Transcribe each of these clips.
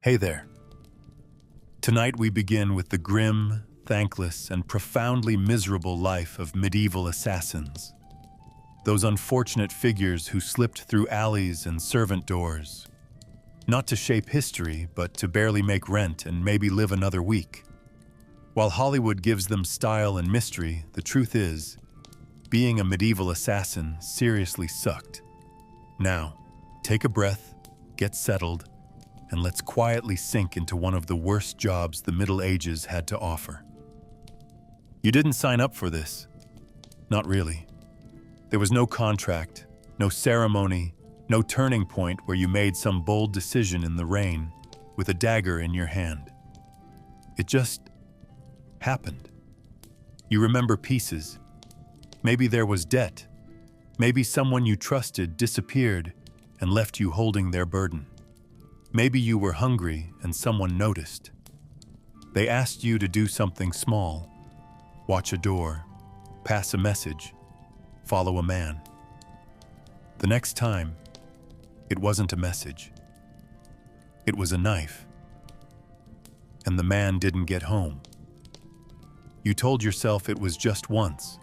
Hey there. Tonight we begin with the grim, thankless, and profoundly miserable life of medieval assassins. Those unfortunate figures who slipped through alleys and servant doors, not to shape history, but to barely make rent and maybe live another week. While Hollywood gives them style and mystery, the truth is, being a medieval assassin seriously sucked. Now, take a breath, get settled, and let's quietly sink into one of the worst jobs the Middle Ages had to offer. You didn't sign up for this. Not really. There was no contract, no ceremony, no turning point where you made some bold decision in the rain with a dagger in your hand. It just happened. You remember pieces. Maybe there was debt. Maybe someone you trusted disappeared and left you holding their burden. Maybe you were hungry and someone noticed. They asked you to do something small, watch a door, pass a message, follow a man. The next time, it wasn't a message. It was a knife. And the man didn't get home. You told yourself it was just once.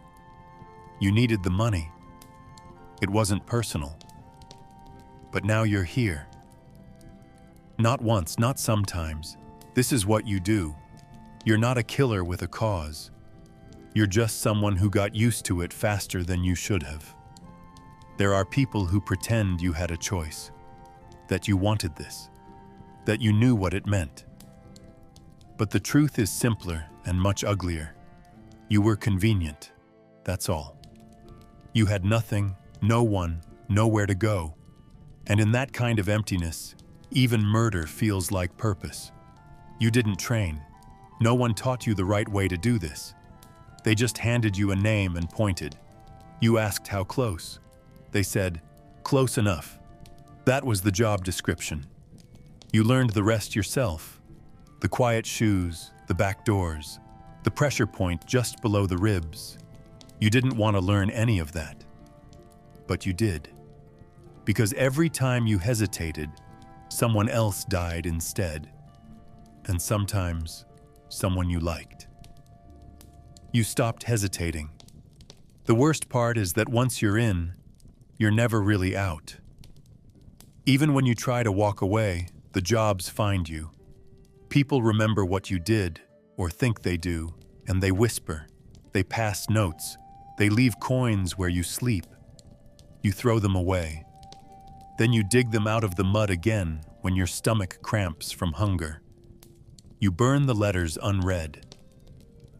You needed the money. It wasn't personal. But now you're here. Not once, not sometimes. This is what you do. You're not a killer with a cause. You're just someone who got used to it faster than you should have. There are people who pretend you had a choice, that you wanted this, that you knew what it meant. But the truth is simpler and much uglier. You were convenient, that's all. You had nothing, no one, nowhere to go. And in that kind of emptiness, even murder feels like purpose. You didn't train. No one taught you the right way to do this. They just handed you a name and pointed. You asked how close. They said, close enough. That was the job description. You learned the rest yourself. The quiet shoes, the back doors, the pressure point just below the ribs. You didn't want to learn any of that. But you did. Because every time you hesitated, someone else died instead. And sometimes, someone you liked. You stopped hesitating. The worst part is that once you're in, you're never really out. Even when you try to walk away, the jobs find you. People remember what you did, or think they do, and they whisper. They pass notes. They leave coins where you sleep. You throw them away. Then you dig them out of the mud again when your stomach cramps from hunger. You burn the letters unread.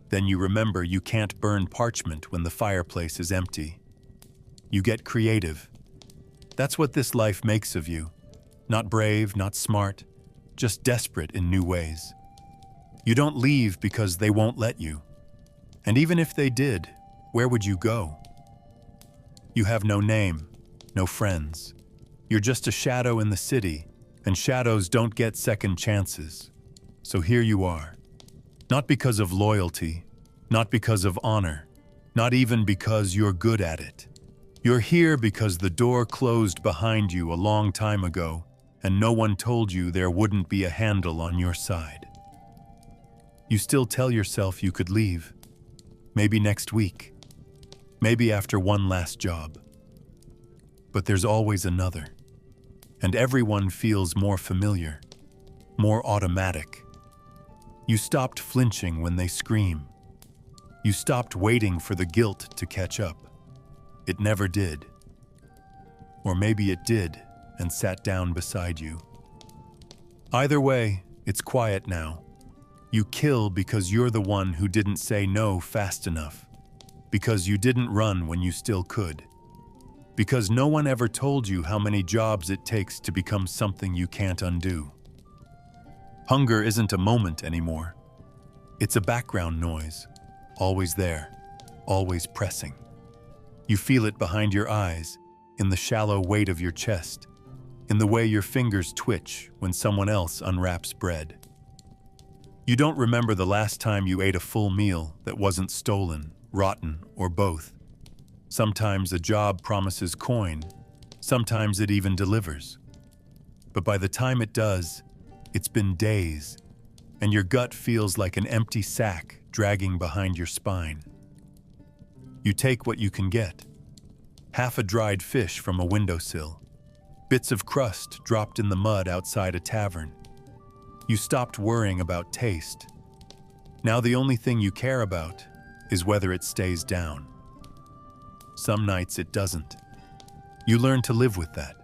Then you remember you can't burn parchment when the fireplace is empty. You get creative. That's what this life makes of you. Not brave, not smart, just desperate in new ways. You don't leave because they won't let you. And even if they did, where would you go? You have no name, no friends. You're just a shadow in the city, and shadows don't get second chances. So here you are. Not because of loyalty, not because of honor, not even because you're good at it. You're here because the door closed behind you a long time ago, and no one told you there wouldn't be a handle on your side. You still tell yourself you could leave. Maybe next week. Maybe after one last job. But there's always another. And everyone feels more familiar, more automatic. You stopped flinching when they scream. You stopped waiting for the guilt to catch up. It never did. Or maybe it did and sat down beside you. Either way, it's quiet now. You kill because you're the one who didn't say no fast enough. Because you didn't run when you still could. Because no one ever told you how many jobs it takes to become something you can't undo. Hunger isn't a moment anymore. It's a background noise, always there, always pressing. You feel it behind your eyes, in the shallow weight of your chest, in the way your fingers twitch when someone else unwraps bread. You don't remember the last time you ate a full meal that wasn't stolen, rotten, or both. Sometimes a job promises coin, sometimes it even delivers. But by the time it does, It's been days, and your gut feels like an empty sack dragging behind your spine. You take what you can get. Half a dried fish from a windowsill. Bits of crust dropped in the mud outside a tavern. You stopped worrying about taste. Now the only thing you care about is whether it stays down. Some nights it doesn't. You learn to live with that.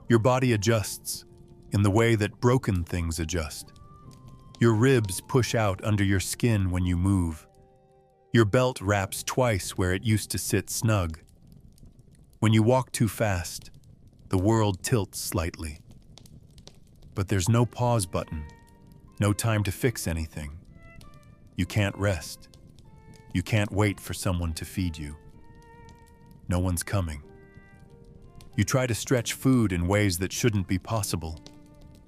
Your body adjusts in the way that broken things adjust. Your ribs push out under your skin when you move. Your belt wraps twice where it used to sit snug. When you walk too fast, the world tilts slightly. But there's no pause button, no time to fix anything. You can't rest. You can't wait for someone to feed you. No one's coming. You try to stretch food in ways that shouldn't be possible,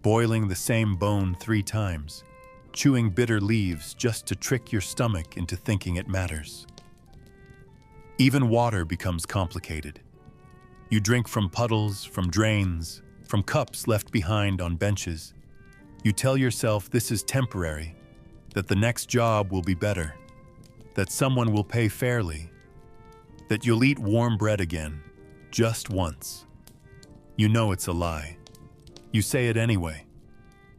boiling the same bone 3 times, chewing bitter leaves just to trick your stomach into thinking it matters. Even water becomes complicated. You drink from puddles, from drains, from cups left behind on benches. You tell yourself this is temporary, that the next job will be better, that someone will pay fairly, that you'll eat warm bread again, just once. You know it's a lie. You say it anyway.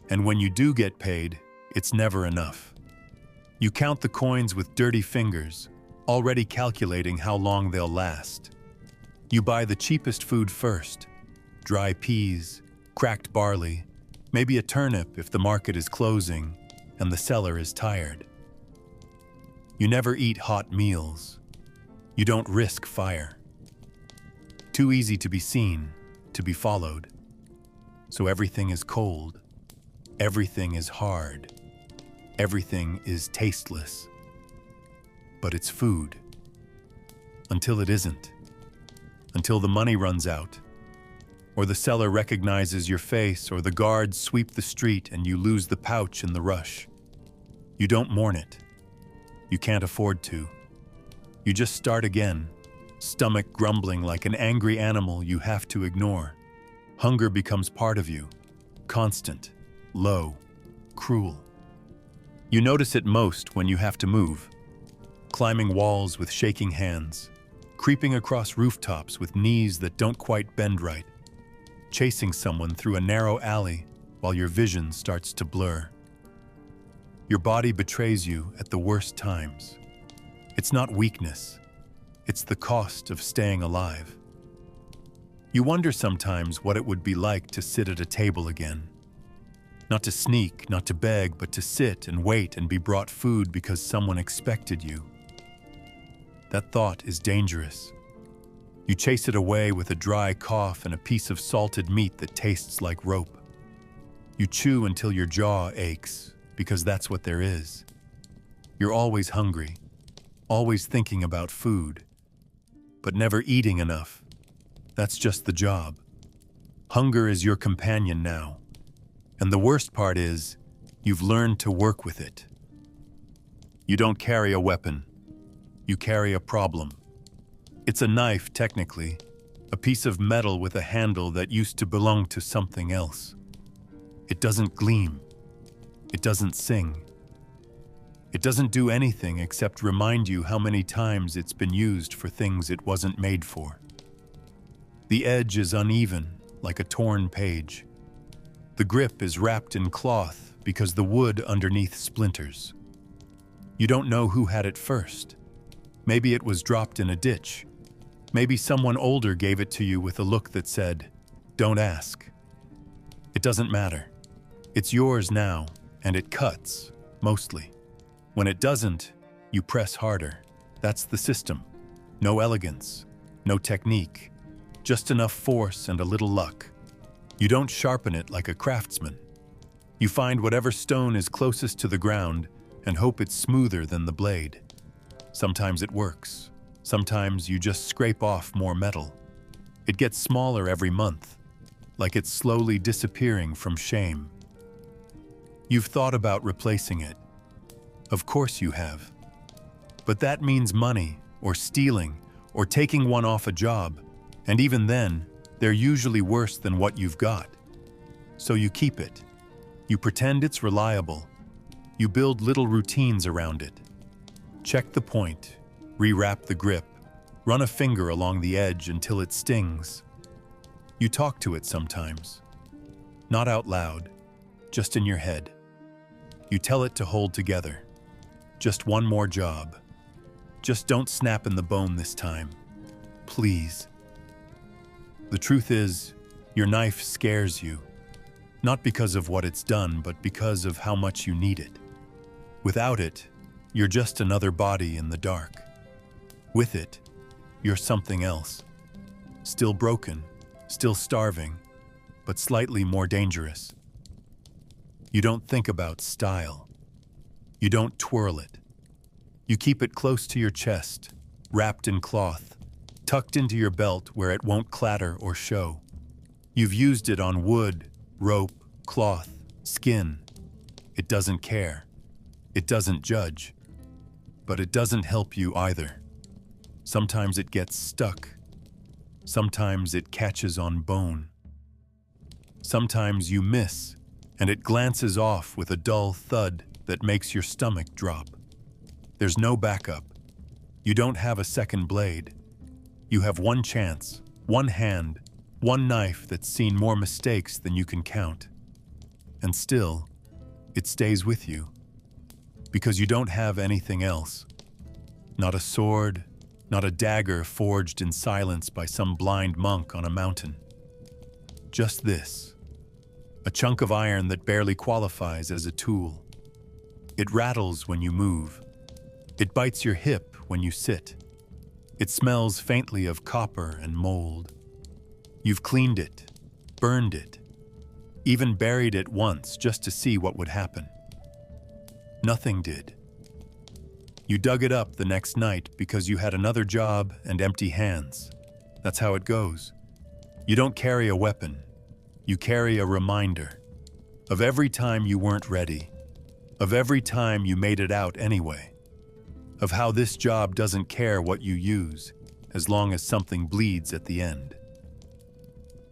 And when you do get paid, it's never enough. You count the coins with dirty fingers, already calculating how long they'll last. You buy the cheapest food first, dry peas, cracked barley, maybe a turnip if the market is closing and the seller is tired. You never eat hot meals. You don't risk fire. Too easy to be seen, to be followed. So everything is cold. Everything is hard. Everything is tasteless. But it's food. Until it isn't. Until the money runs out. Or the seller recognizes your face, or the guards sweep the street and you lose the pouch in the rush. You don't mourn it. You can't afford to. You just start again, stomach grumbling like an angry animal you have to ignore. Hunger becomes part of you, constant, low, cruel. You notice it most when you have to move, climbing walls with shaking hands, creeping across rooftops with knees that don't quite bend right, chasing someone through a narrow alley while your vision starts to blur. Your body betrays you at the worst times. It's not weakness. It's the cost of staying alive. You wonder sometimes what it would be like to sit at a table again. Not to sneak, not to beg, but to sit and wait and be brought food because someone expected you. That thought is dangerous. You chase it away with a dry cough and a piece of salted meat that tastes like rope. You chew until your jaw aches, because that's what there is. You're always hungry, always thinking about food, but never eating enough. That's just the job. Hunger is your companion now. And the worst part is, you've learned to work with it. You don't carry a weapon. You carry a problem. It's a knife, technically, a piece of metal with a handle that used to belong to something else. It doesn't gleam. It doesn't sing. It doesn't do anything except remind you how many times it's been used for things it wasn't made for. The edge is uneven, like a torn page. The grip is wrapped in cloth because the wood underneath splinters. You don't know who had it first. Maybe it was dropped in a ditch. Maybe someone older gave it to you with a look that said, "Don't ask." It doesn't matter. It's yours now, and it cuts, mostly. When it doesn't, you press harder. That's the system. No elegance, no technique, just enough force and a little luck. You don't sharpen it like a craftsman. You find whatever stone is closest to the ground and hope it's smoother than the blade. Sometimes it works. Sometimes you just scrape off more metal. It gets smaller every month, like it's slowly disappearing from shame. You've thought about replacing it. Of course you have. But that means money, or stealing, or taking one off a job, and even then, they're usually worse than what you've got. So you keep it, You pretend it's reliable. You build little routines around it. Check the point, rewrap the grip, run a finger along the edge until it stings. You talk to it sometimes. Not out loud, just in your head. You tell it to hold together. Just one more job. Just don't snap in the bone this time. Please. The truth is, your knife scares you. Not because of what it's done, but because of how much you need it. Without it, you're just another body in the dark. With it, you're something else. Still broken, still starving, but slightly more dangerous. You don't think about style. You don't twirl it. You keep it close to your chest, wrapped in cloth, tucked into your belt where it won't clatter or show. You've used it on wood, rope, cloth, skin. It doesn't care. It doesn't judge. But it doesn't help you either. Sometimes it gets stuck. Sometimes it catches on bone. Sometimes you miss, and it glances off with a dull thud that makes your stomach drop. There's no backup. You don't have a second blade. You have one chance, one hand, one knife that's seen more mistakes than you can count. And still, it stays with you. Because you don't have anything else. Not a sword, not a dagger forged in silence by some blind monk on a mountain. Just this. A chunk of iron that barely qualifies as a tool. It rattles when you move. It bites your hip when you sit. It smells faintly of copper and mold. You've cleaned it, burned it, even buried it once just to see what would happen. Nothing did. You dug it up the next night because you had another job and empty hands. That's how it goes. You don't carry a weapon. You carry a reminder of every time you weren't ready, of every time you made it out anyway, of how this job doesn't care what you use as long as something bleeds at the end.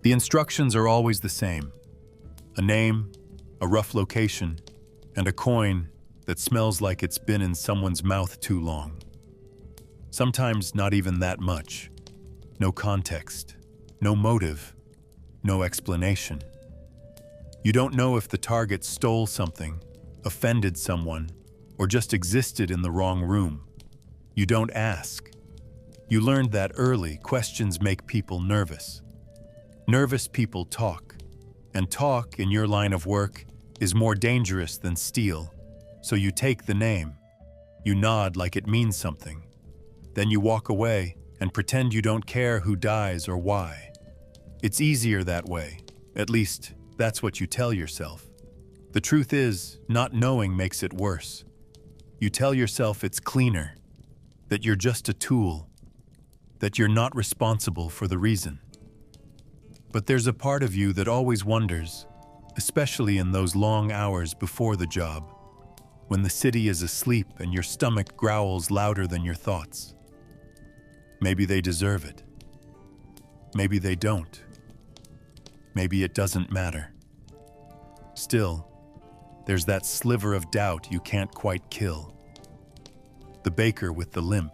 The instructions are always the same. A name, a rough location, and a coin that smells like it's been in someone's mouth too long. Sometimes not even that much. No context, no motive, no explanation. You don't know if the target stole something, offended someone, or just existed in the wrong room. You don't ask. You learned that early. Questions make people nervous. Nervous people talk, and talk in your line of work is more dangerous than steal. So you take the name, you nod like it means something. Then you walk away and pretend you don't care who dies or why. It's easier that way. At least, that's what you tell yourself. The truth is, not knowing makes it worse. You tell yourself it's cleaner, that you're just a tool, that you're not responsible for the reason. But there's a part of you that always wonders, especially in those long hours before the job, when the city is asleep and your stomach growls louder than your thoughts. Maybe they deserve it. Maybe they don't. Maybe it doesn't matter. Still, there's that sliver of doubt you can't quite kill. The baker with the limp.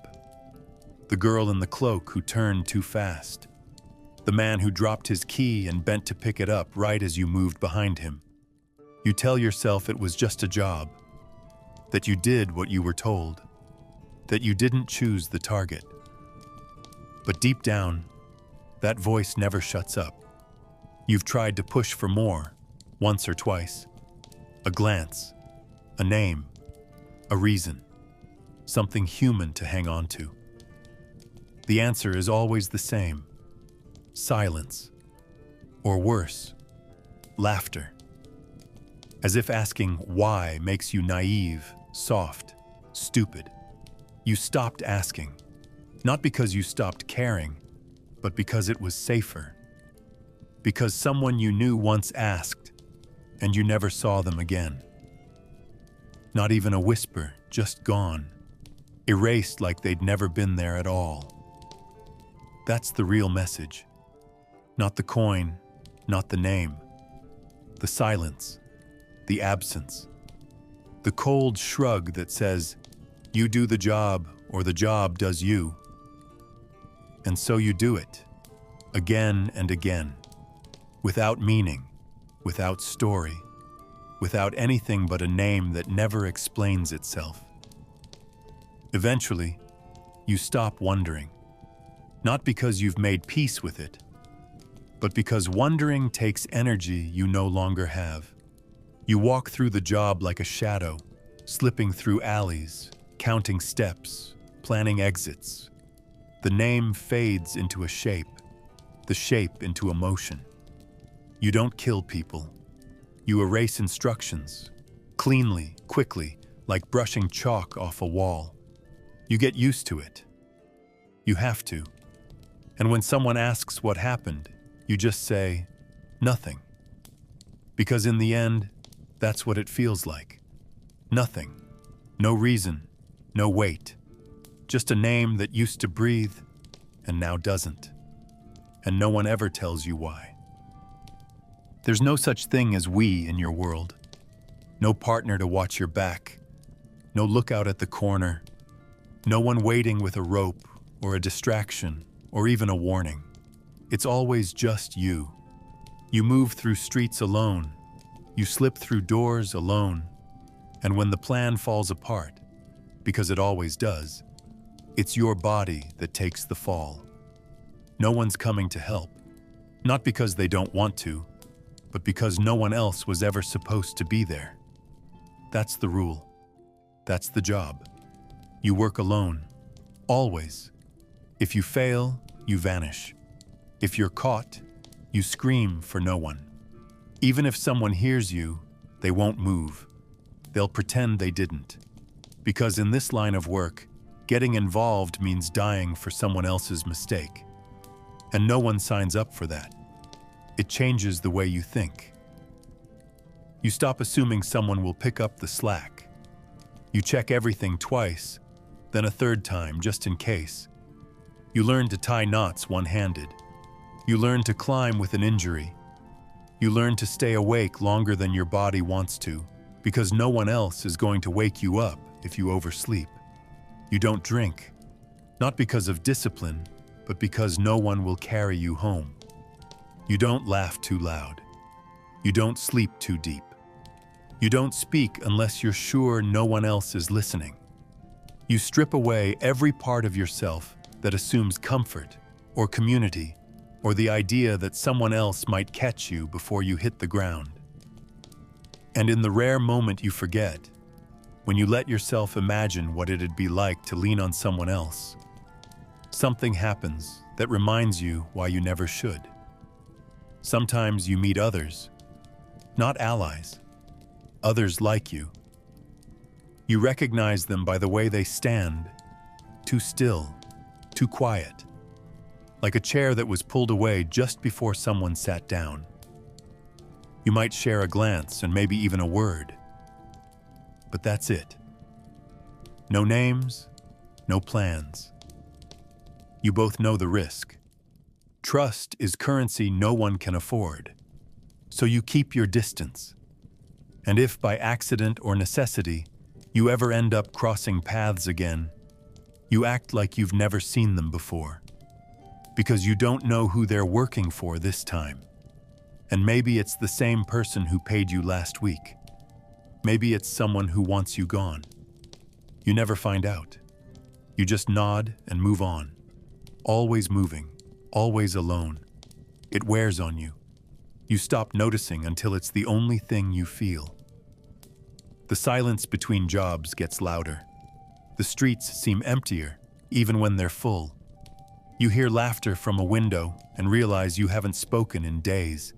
The girl in the cloak who turned too fast. The man who dropped his key and bent to pick it up right as you moved behind him. You tell yourself it was just a job, that you did what you were told, that you didn't choose the target. But deep down, that voice never shuts up. You've tried to push for more, once or twice. A glance, a name, a reason, something human to hang on to. The answer is always the same. Silence. Or worse, laughter. As if asking why makes you naive, soft, stupid. You stopped asking, not because you stopped caring, but because it was safer. Because someone you knew once asked, and you never saw them again. Not even a whisper, just gone, erased like they'd never been there at all. That's the real message. Not the coin, not the name. The silence. the absence. The cold shrug that says, you do the job or the job does you. And so you do it, again and again, without meaning, without story, without anything but a name that never explains itself. Eventually, you stop wondering, not because you've made peace with it, but because wondering takes energy you no longer have. You walk through the job like a shadow, slipping through alleys, counting steps, planning exits. The name fades into a shape, the shape into emotion. You don't kill people. You erase instructions, cleanly, quickly, like brushing chalk off a wall. You get used to it. You have to. And when someone asks what happened, you just say, nothing. Because in the end, that's what it feels like. Nothing. No reason. No weight. Just a name that used to breathe and now doesn't. And no one ever tells you why. There's no such thing as we in your world. No partner to watch your back. No lookout at the corner. No one waiting with a rope or a distraction or even a warning. It's always just you. You move through streets alone. You slip through doors alone. And when the plan falls apart, because it always does, it's your body that takes the fall. No one's coming to help. Not because they don't want to, but because no one else was ever supposed to be there. That's the rule. That's the job. You work alone. Always. If you fail, you vanish. If you're caught, you scream for no one. Even if someone hears you, they won't move. They'll pretend they didn't. Because in this line of work, getting involved means dying for someone else's mistake. And no one signs up for that. It changes the way you think. You stop assuming someone will pick up the slack. You check everything twice, then a third time just in case. You learn to tie knots one-handed. You learn to climb with an injury. You learn to stay awake longer than your body wants to, because no one else is going to wake you up if you oversleep. You don't drink, not because of discipline, but because no one will carry you home. You don't laugh too loud. You don't sleep too deep. You don't speak unless you're sure no one else is listening. You strip away every part of yourself that assumes comfort or community or the idea that someone else might catch you before you hit the ground. And in the rare moment you forget, when you let yourself imagine what it'd be like to lean on someone else, something happens that reminds you why you never should. Sometimes you meet others, not allies, others like you. You recognize them by the way they stand, too still, too quiet, like a chair that was pulled away just before someone sat down. You might share a glance and maybe even a word, but that's it. No names, no plans. You both know the risk. Trust is currency no one can afford, so you keep your distance. And if by accident or necessity you ever end up crossing paths again, you act like you've never seen them before, because you don't know who they're working for this time. And maybe it's the same person who paid you last week. Maybe it's someone who wants you gone. You never find out. You just nod and move on. Always moving, always alone. It wears on you. You stop noticing until it's the only thing you feel. The silence between jobs gets louder. The streets seem emptier, even when they're full. You hear laughter from a window and realize you haven't spoken in days.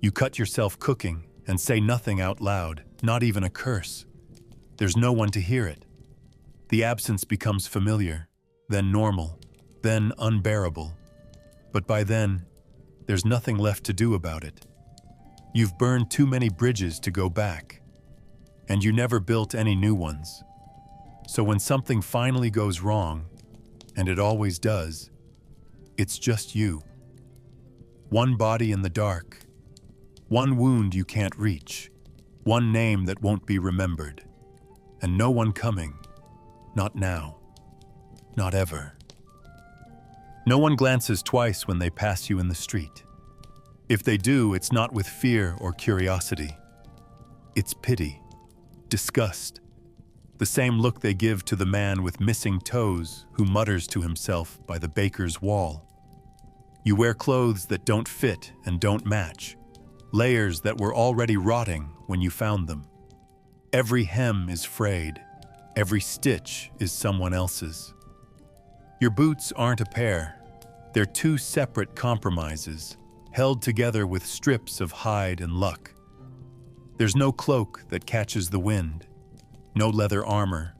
You cut yourself cooking and say nothing out loud, not even a curse. There's no one to hear it. The absence becomes familiar, then normal, then unbearable. But by then, there's nothing left to do about it. You've burned too many bridges to go back, and you never built any new ones. So when something finally goes wrong, and it always does, it's just you. One body in the dark, one wound you can't reach, One name that won't be remembered. And no one coming. Not now. Not ever. No one glances twice when they pass you in the street. If they do, it's not with fear or curiosity. It's pity, disgust, the same look they give to the man with missing toes who mutters to himself by the baker's wall. You wear clothes that don't fit and don't match, layers that were already rotting when you found them. Every hem is frayed, every stitch is someone else's. Your boots aren't a pair, they're two separate compromises, held together with strips of hide and luck. There's no cloak that catches the wind, no leather armor,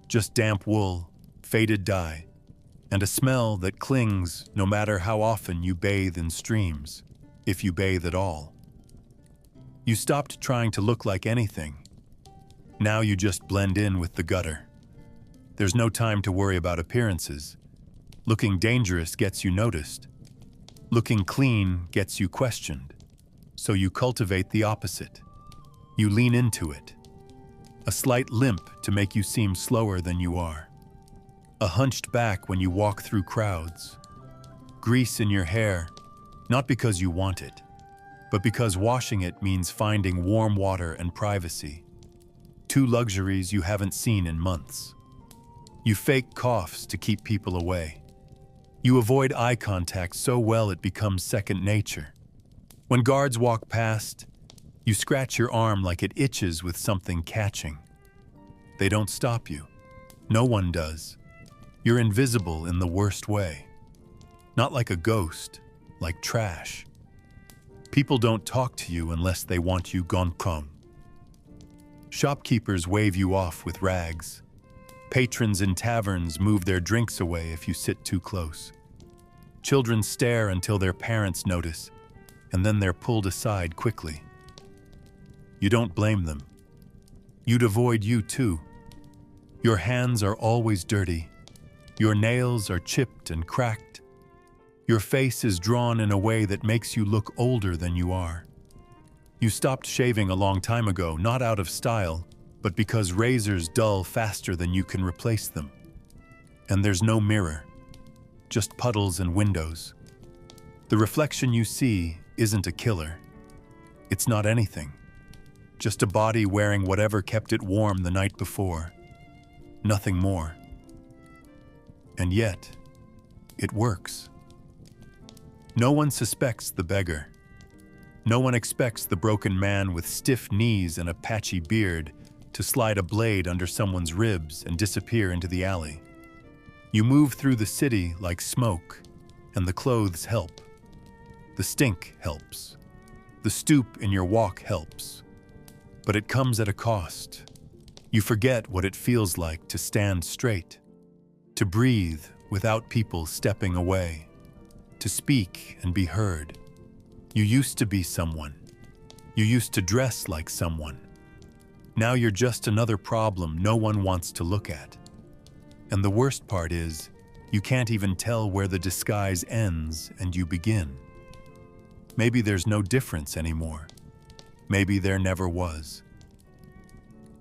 just damp wool, faded dye, and a smell that clings no matter how often you bathe in streams, if you bathe at all. You stopped trying to look like anything. Now you just blend in with the gutter. There's no time to worry about appearances. Looking dangerous gets you noticed. Looking clean gets you questioned. So you cultivate the opposite. You lean into it. A slight limp to make you seem slower than you are. A hunched back when you walk through crowds. Grease in your hair, not because you want it, but because washing it means finding warm water and privacy. Two luxuries you haven't seen in months. You fake coughs to keep people away. You avoid eye contact so well it becomes second nature. When guards walk past, you scratch your arm like it itches with something catching. They don't stop you. No one does. You're invisible in the worst way. Not like a ghost, like trash. People don't talk to you unless they want you gone prom. Shopkeepers wave you off with rags. Patrons in taverns move their drinks away if you sit too close. Children stare until their parents notice, and then they're pulled aside quickly. You don't blame them. You'd avoid you too. Your hands are always dirty. Your nails are chipped and cracked. Your face is drawn in a way that makes you look older than you are. You stopped shaving a long time ago, not out of style, but because razors dull faster than you can replace them. And there's no mirror, just puddles and windows. The reflection you see isn't a killer. It's not anything. Just a body wearing whatever kept it warm the night before. Nothing more. And yet, it works. No one suspects the beggar. No one expects the broken man with stiff knees and a patchy beard to slide a blade under someone's ribs and disappear into the alley. You move through the city like smoke, and the clothes help. The stink helps. The stoop in your walk helps. But it comes at a cost. You forget what it feels like to stand straight, to breathe without people stepping away, to speak and be heard. You used to be someone. You used to dress like someone. Now you're just another problem no one wants to look at. And the worst part is, you can't even tell where the disguise ends and you begin. Maybe there's no difference anymore. Maybe there never was.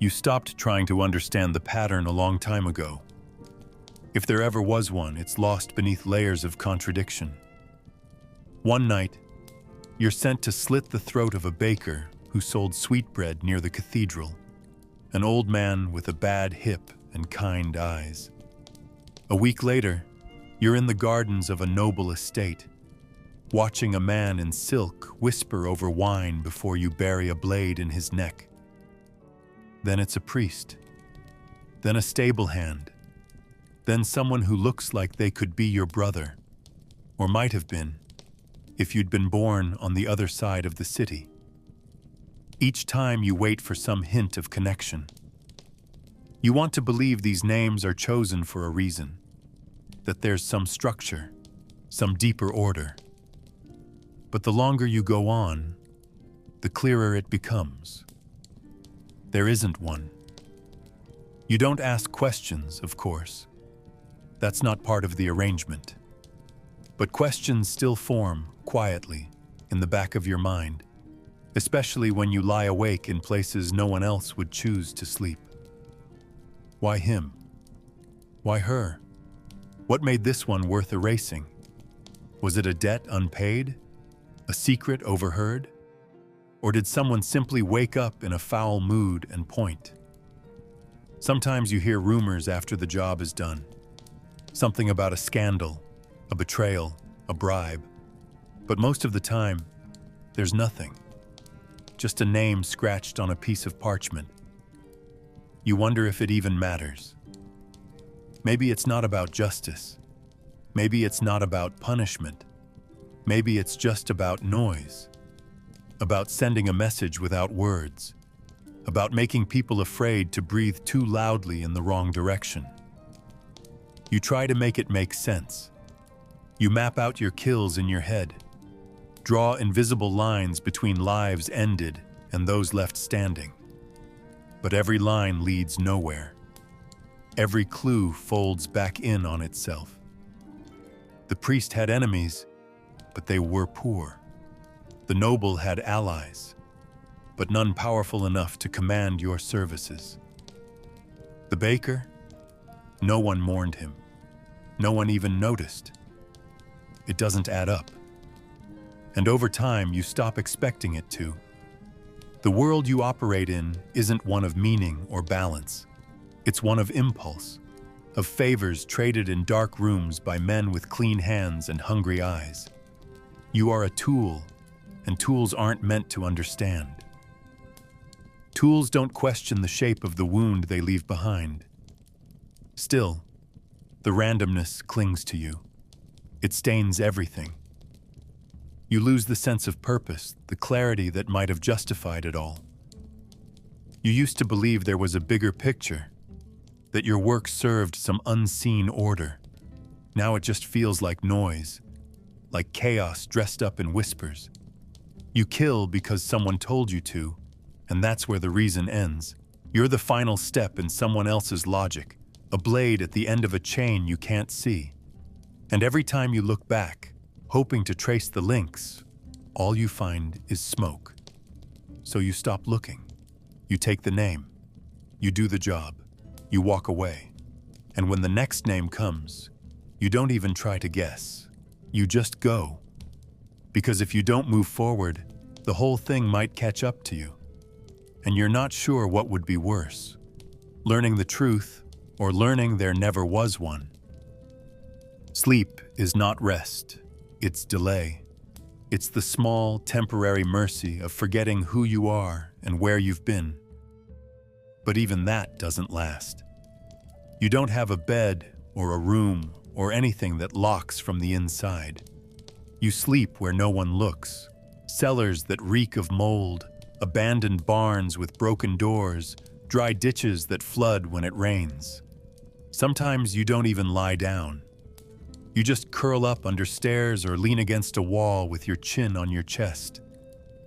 You stopped trying to understand the pattern a long time ago. If there ever was one, it's lost beneath layers of contradiction. One night, you're sent to slit the throat of a baker who sold sweetbread near the cathedral, an old man with a bad hip and kind eyes. A week later, you're in the gardens of a noble estate, watching a man in silk whisper over wine before you bury a blade in his neck. Then it's a priest, then a stable hand, then someone who looks like they could be your brother, or might have been, if you'd been born on the other side of the city. Each time you wait for some hint of connection. You want to believe these names are chosen for a reason, that there's some structure, some deeper order. But the longer you go on, the clearer it becomes. There isn't one. You don't ask questions, of course. That's not part of the arrangement. But questions still form, quietly, in the back of your mind. especially when you lie awake in places no one else would choose to sleep. Why him? Why her? What made this one worth erasing? Was it a debt unpaid? A secret overheard? Or did someone simply wake up in a foul mood and point? Sometimes you hear rumors after the job is done. Something about a scandal, a betrayal, a bribe. But most of the time, there's nothing. Just a name scratched on a piece of parchment. You wonder if it even matters. Maybe it's not about justice. Maybe it's not about punishment. Maybe it's just about noise. About sending a message without words. About making people afraid to breathe too loudly in the wrong direction. You try to make it make sense. You map out your kills in your head. Draw invisible lines between lives ended and those left standing. But every line leads nowhere. Every clue folds back in on itself. The priest had enemies, but they were poor. The noble had allies, but none powerful enough to command your services. The baker? No one mourned him. No one even noticed. It doesn't add up. And over time, you stop expecting it to. The world you operate in isn't one of meaning or balance. It's one of impulse, of favors traded in dark rooms by men with clean hands and hungry eyes. You are a tool, and tools aren't meant to understand. Tools don't question the shape of the wound they leave behind. Still, the randomness clings to you. It stains everything. You lose the sense of purpose, the clarity that might have justified it all. You used to believe there was a bigger picture, that your work served some unseen order. Now it just feels like noise, like chaos dressed up in whispers. You kill because someone told you to, and that's where the reason ends. You're the final step in someone else's logic, a blade at the end of a chain you can't see. And every time you look back, hoping to trace the links, all you find is smoke. So you stop looking. You take the name. You do the job. You walk away. And when the next name comes, you don't even try to guess. You just go. Because if you don't move forward, the whole thing might catch up to you. And you're not sure what would be worse, learning the truth or learning there never was one. Sleep is not rest. It's delay. It's the small, temporary mercy of forgetting who you are and where you've been. But even that doesn't last. You don't have a bed or a room or anything that locks from the inside. You sleep where no one looks, cellars that reek of mold, abandoned barns with broken doors, dry ditches that flood when it rains. Sometimes you don't even lie down. You just curl up under stairs or lean against a wall with your chin on your chest,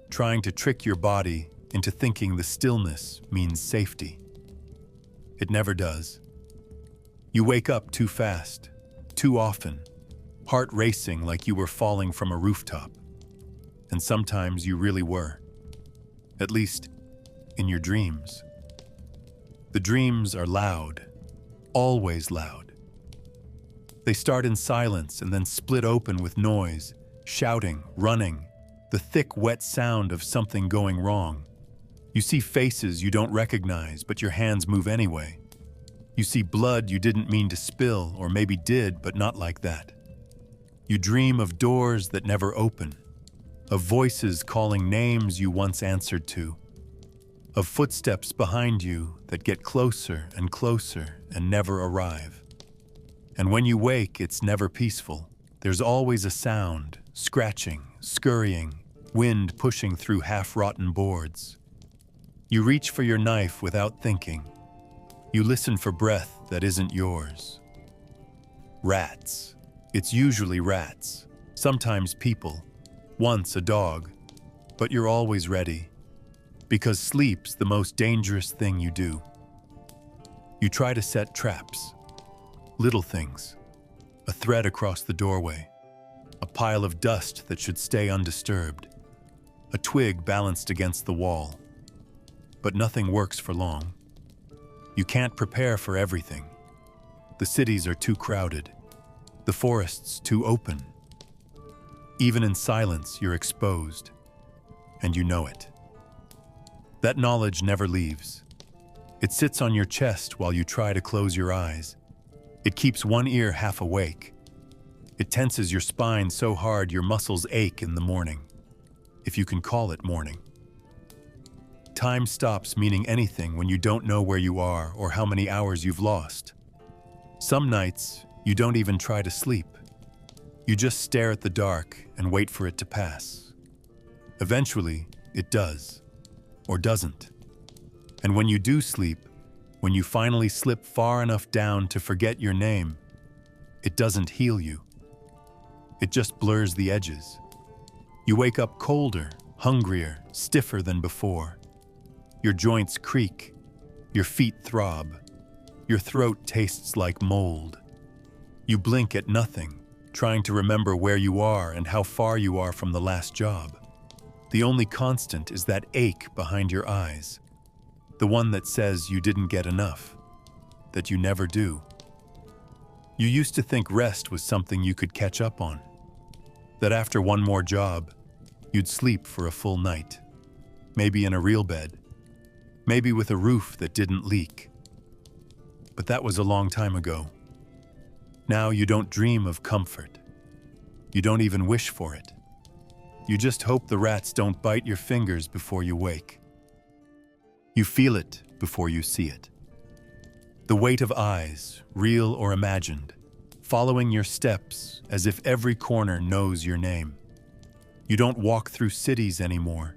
trying to trick your body into thinking the stillness means safety. It never does. You wake up too fast, too often, heart racing like you were falling from a rooftop. And sometimes you really were. At least, in your dreams. The dreams are loud, always loud. They start in silence and then split open with noise, shouting, running, the thick, wet sound of something going wrong. You see faces you don't recognize, but your hands move anyway. You see blood you didn't mean to spill, or maybe did, but not like that. You dream of doors that never open, of voices calling names you once answered to, of footsteps behind you that get closer and closer and never arrive. And when you wake, it's never peaceful. There's always a sound, scratching, scurrying, wind pushing through half-rotten boards. You reach for your knife without thinking. You listen for breath that isn't yours. Rats. It's usually rats, sometimes people, once a dog, but you're always ready, because sleep's the most dangerous thing you do. You try to set traps. Little things, a thread across the doorway, a pile of dust that should stay undisturbed, a twig balanced against the wall. But nothing works for long. You can't prepare for everything. The cities are too crowded, the forests too open. Even in silence, you're exposed, and you know it. That knowledge never leaves. It sits on your chest while you try to close your eyes. It keeps one ear half awake. It tenses your spine so hard your muscles ache in the morning, if you can call it morning. Time stops meaning anything when you don't know where you are or how many hours you've lost. Some nights, you don't even try to sleep. You just stare at the dark and wait for it to pass. Eventually, it does, or doesn't. And when you do sleep, when you finally slip far enough down to forget your name, it doesn't heal you. It just blurs the edges. You wake up colder, hungrier, stiffer than before. Your joints creak, your feet throb, your throat tastes like mold. You blink at nothing, trying to remember where you are and how far you are from the last job. The only constant is that ache behind your eyes, the one that says you didn't get enough, that you never do. You used to think rest was something you could catch up on, that after one more job, you'd sleep for a full night, maybe in a real bed, maybe with a roof that didn't leak. But that was a long time ago. Now you don't dream of comfort. You don't even wish for it. You just hope the rats don't bite your fingers before you wake. You feel it before you see it. The weight of eyes, real or imagined, following your steps as if every corner knows your name. You don't walk through cities anymore.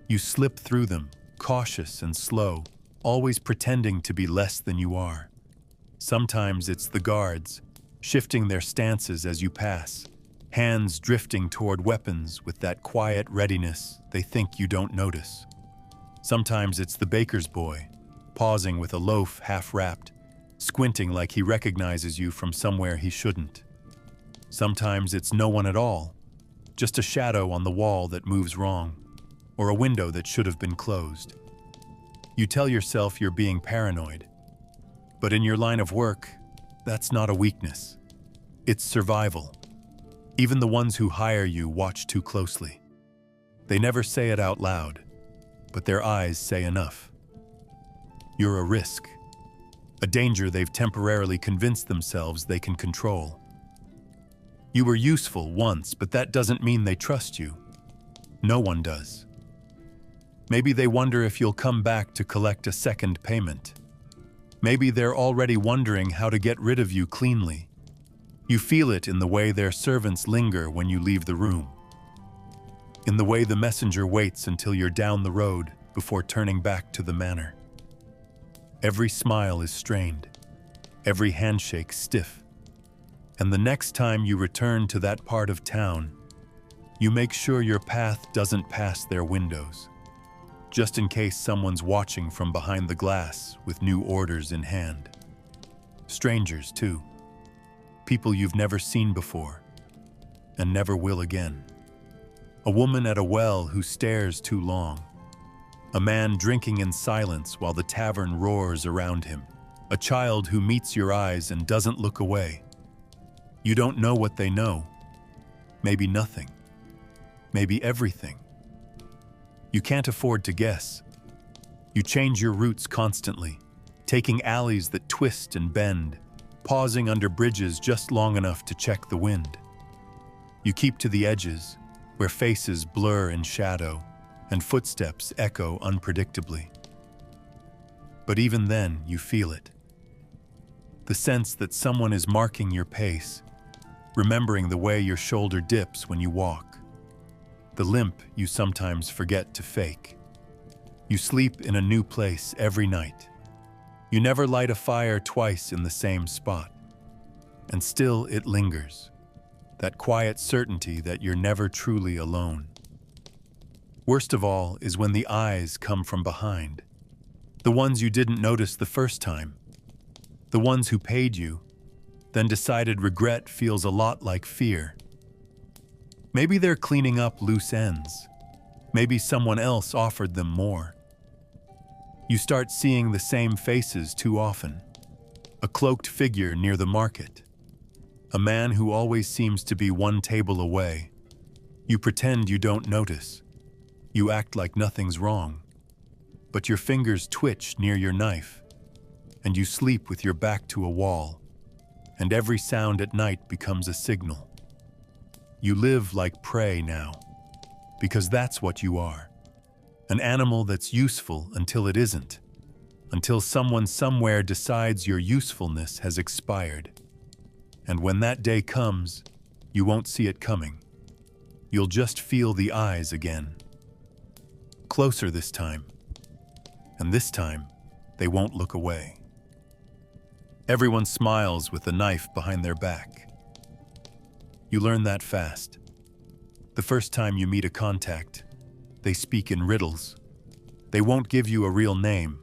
You slip through them, cautious and slow, always pretending to be less than you are. Sometimes it's the guards, shifting their stances as you pass, hands drifting toward weapons with that quiet readiness they think you don't notice. Sometimes it's the baker's boy, pausing with a loaf half-wrapped, squinting like he recognizes you from somewhere he shouldn't. Sometimes it's no one at all, just a shadow on the wall that moves wrong, or a window that should have been closed. You tell yourself you're being paranoid, but in your line of work, that's not a weakness. It's survival. Even the ones who hire you watch too closely. They never say it out loud, but their eyes say enough. You're a risk, a danger they've temporarily convinced themselves they can control. You were useful once, but that doesn't mean they trust you. No one does. Maybe they wonder if you'll come back to collect a second payment. Maybe they're already wondering how to get rid of you cleanly. You feel it in the way their servants linger when you leave the room, in the way the messenger waits until you're down the road before turning back to the manor. Every smile is strained, every handshake stiff, and the next time you return to that part of town, you make sure your path doesn't pass their windows, just in case someone's watching from behind the glass with new orders in hand. Strangers, too. People you've never seen before, and never will again. A woman at a well who stares too long. A man drinking in silence while the tavern roars around him. A child who meets your eyes and doesn't look away. You don't know what they know. Maybe nothing. Maybe everything. You can't afford to guess. You change your routes constantly, taking alleys that twist and bend, pausing under bridges just long enough to check the wind. You keep to the edges, where faces blur in shadow and footsteps echo unpredictably. But even then, you feel it. The sense that someone is marking your pace, remembering the way your shoulder dips when you walk. The limp you sometimes forget to fake. You sleep in a new place every night. You never light a fire twice in the same spot. And still it lingers, that quiet certainty that you're never truly alone. Worst of all is when the eyes come from behind. The ones you didn't notice the first time. The ones who paid you, then decided regret feels a lot like fear. Maybe they're cleaning up loose ends. Maybe someone else offered them more. You start seeing the same faces too often. A cloaked figure near the market. A man who always seems to be one table away. You pretend you don't notice. You act like nothing's wrong. But your fingers twitch near your knife, and you sleep with your back to a wall, and every sound at night becomes a signal. You live like prey now, because that's what you are. An animal that's useful until it isn't, until someone somewhere decides your usefulness has expired. And when that day comes, you won't see it coming. You'll just feel the eyes again. Closer this time. And this time, they won't look away. Everyone smiles with a knife behind their back. You learn that fast. The first time you meet a contact, they speak in riddles. They won't give you a real name,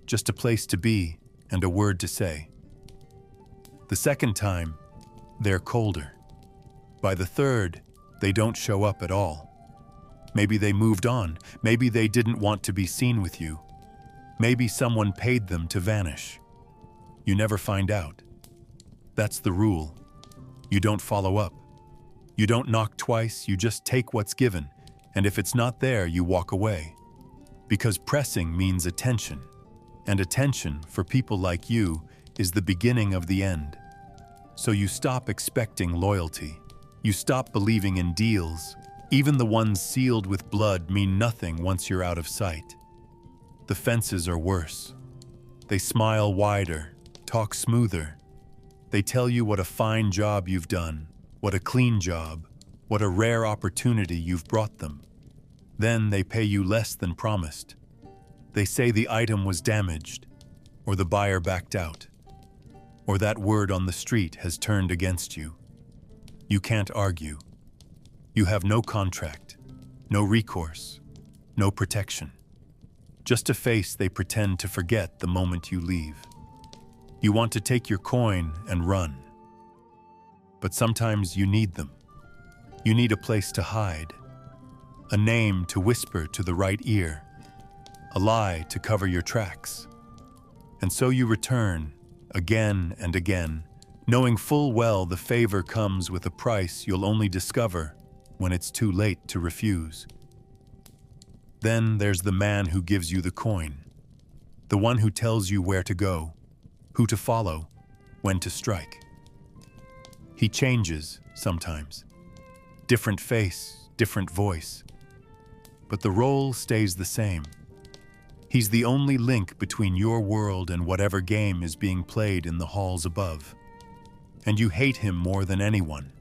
just a place to be and a word to say. The second time, they're colder. By the third, they don't show up at all. Maybe they moved on. Maybe they didn't want to be seen with you. Maybe someone paid them to vanish. You never find out. That's the rule. You don't follow up. You don't knock twice, you just take what's given, and if it's not there, you walk away. Because pressing means attention, and attention, for people like you, is the beginning of the end. So you stop expecting loyalty. You stop believing in deals. Even the ones sealed with blood mean nothing once you're out of sight. The fences are worse. They smile wider, talk smoother. They tell you what a fine job you've done, what a clean job, what a rare opportunity you've brought them. Then they pay you less than promised. They say the item was damaged, or the buyer backed out, or that word on the street has turned against you. You can't argue. You have no contract, no recourse, no protection. Just a face they pretend to forget the moment you leave. You want to take your coin and run. But sometimes you need them. You need a place to hide, a name to whisper to the right ear, a lie to cover your tracks. And so you return, again and again, knowing full well the favor comes with a price you'll only discover when it's too late to refuse. Then there's the man who gives you the coin, the one who tells you where to go, who to follow, when to strike. He changes sometimes. Different face, different voice. But the role stays the same. He's the only link between your world and whatever game is being played in the halls above. And you hate him more than anyone.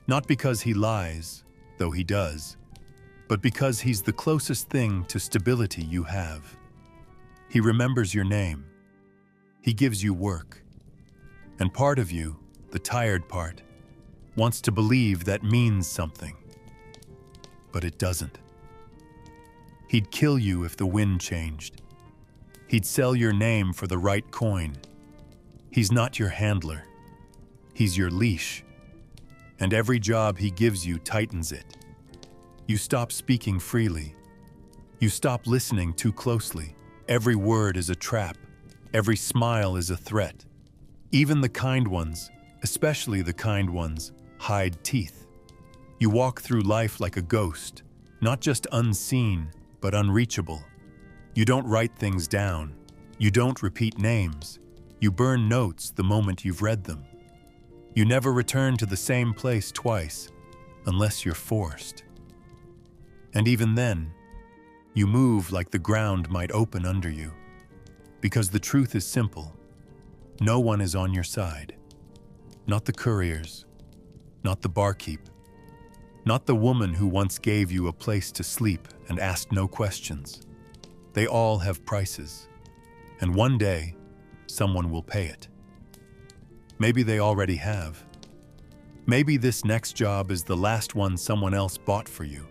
Not because he lies, though he does, but because he's the closest thing to stability you have. He remembers your name. He gives you work. And part of you, the tired part, wants to believe that means something. But it doesn't. He'd kill you if the wind changed. He'd sell your name for the right coin. He's not your handler. He's your leash. And every job he gives you tightens it. You stop speaking freely. You stop listening too closely. Every word is a trap. Every smile is a threat. Even the kind ones, especially the kind ones, hide teeth. You walk through life like a ghost, not just unseen, but unreachable. You don't write things down. You don't repeat names. You burn notes the moment you've read them. You never return to the same place twice, unless you're forced. And even then, you move like the ground might open under you. Because the truth is simple. No one is on your side. Not the couriers. Not the barkeep. Not the woman who once gave you a place to sleep and asked no questions. They all have prices. And one day, someone will pay it. Maybe they already have. Maybe this next job is the last one someone else bought for you.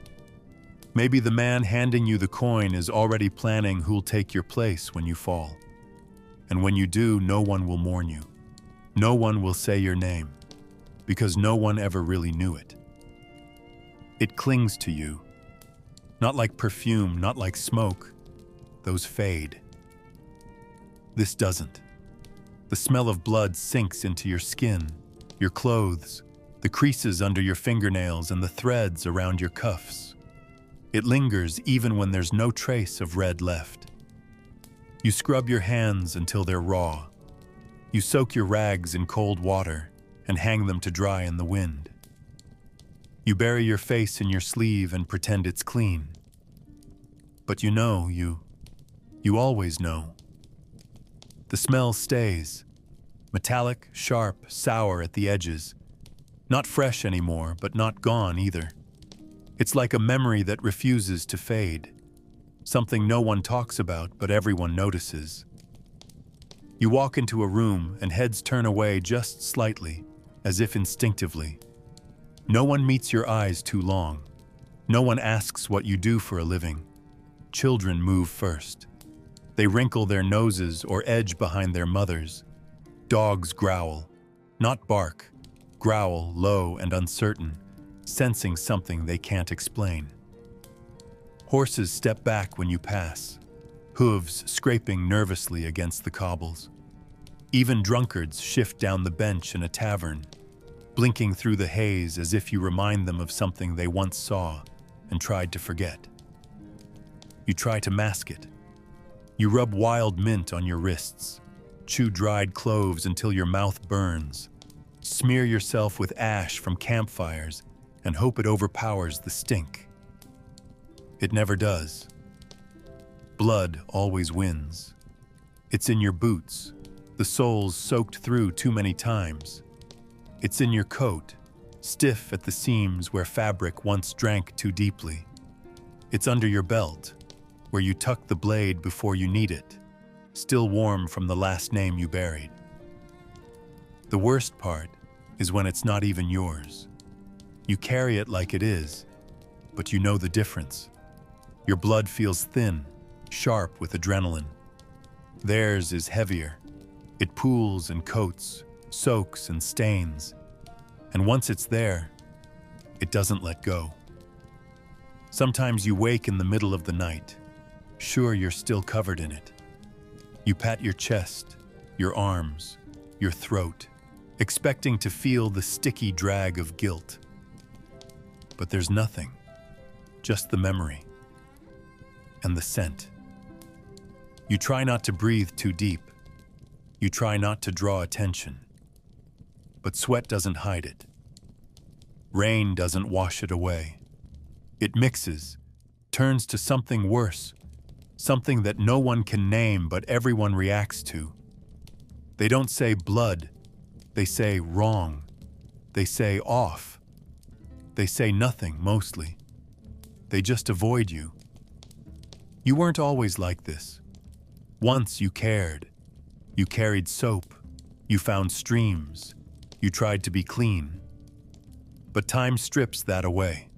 Maybe the man handing you the coin is already planning who'll take your place when you fall. And when you do, no one will mourn you. No one will say your name, because no one ever really knew it. It clings to you, Not like perfume, not like smoke. Those fade. This doesn't. The smell of blood sinks into your skin, your clothes, the creases under your fingernails, and the threads around your cuffs. It lingers even when there's no trace of red left. You scrub your hands until they're raw. You soak your rags in cold water and hang them to dry in the wind. You bury your face in your sleeve and pretend it's clean. But you know, you always know. The smell stays. Metallic, sharp, sour at the edges. Not fresh anymore, but not gone either. It's like a memory that refuses to fade. Something no one talks about, but everyone notices. You walk into a room and heads turn away just slightly, as if instinctively. No one meets your eyes too long. No one asks what you do for a living. Children move first. They wrinkle their noses or edge behind their mothers. Dogs growl, not bark, growl low and uncertain, sensing something they can't explain. Horses step back when you pass, hooves scraping nervously against the cobbles. Even drunkards shift down the bench in a tavern, blinking through the haze as if you remind them of something they once saw and tried to forget. You try to mask it. You rub wild mint on your wrists, chew dried cloves until your mouth burns, smear yourself with ash from campfires, and hope it overpowers the stink. It never does. Blood always wins. It's in your boots, the soles soaked through too many times. It's in your coat, stiff at the seams where fabric once drank too deeply. It's under your belt, where you tuck the blade before you need it, still warm from the last name you buried. The worst part is when it's not even yours. You carry it like it is, but you know the difference. Your blood feels thin, sharp with adrenaline. Theirs is heavier. It pools and coats, soaks and stains. And once it's there, it doesn't let go. Sometimes you wake in the middle of the night, sure you're still covered in it. You pat your chest, your arms, your throat, expecting to feel the sticky drag of guilt. But there's nothing, just the memory and the scent. You try not to breathe too deep. You try not to draw attention. But sweat doesn't hide it. Rain doesn't wash it away. It mixes, turns to something worse, something that no one can name but everyone reacts to. They don't say blood, they say wrong, they say off. They say nothing, mostly. They just avoid you. You weren't always like this. Once you cared. You carried soap. You found streams. You tried to be clean. But time strips that away.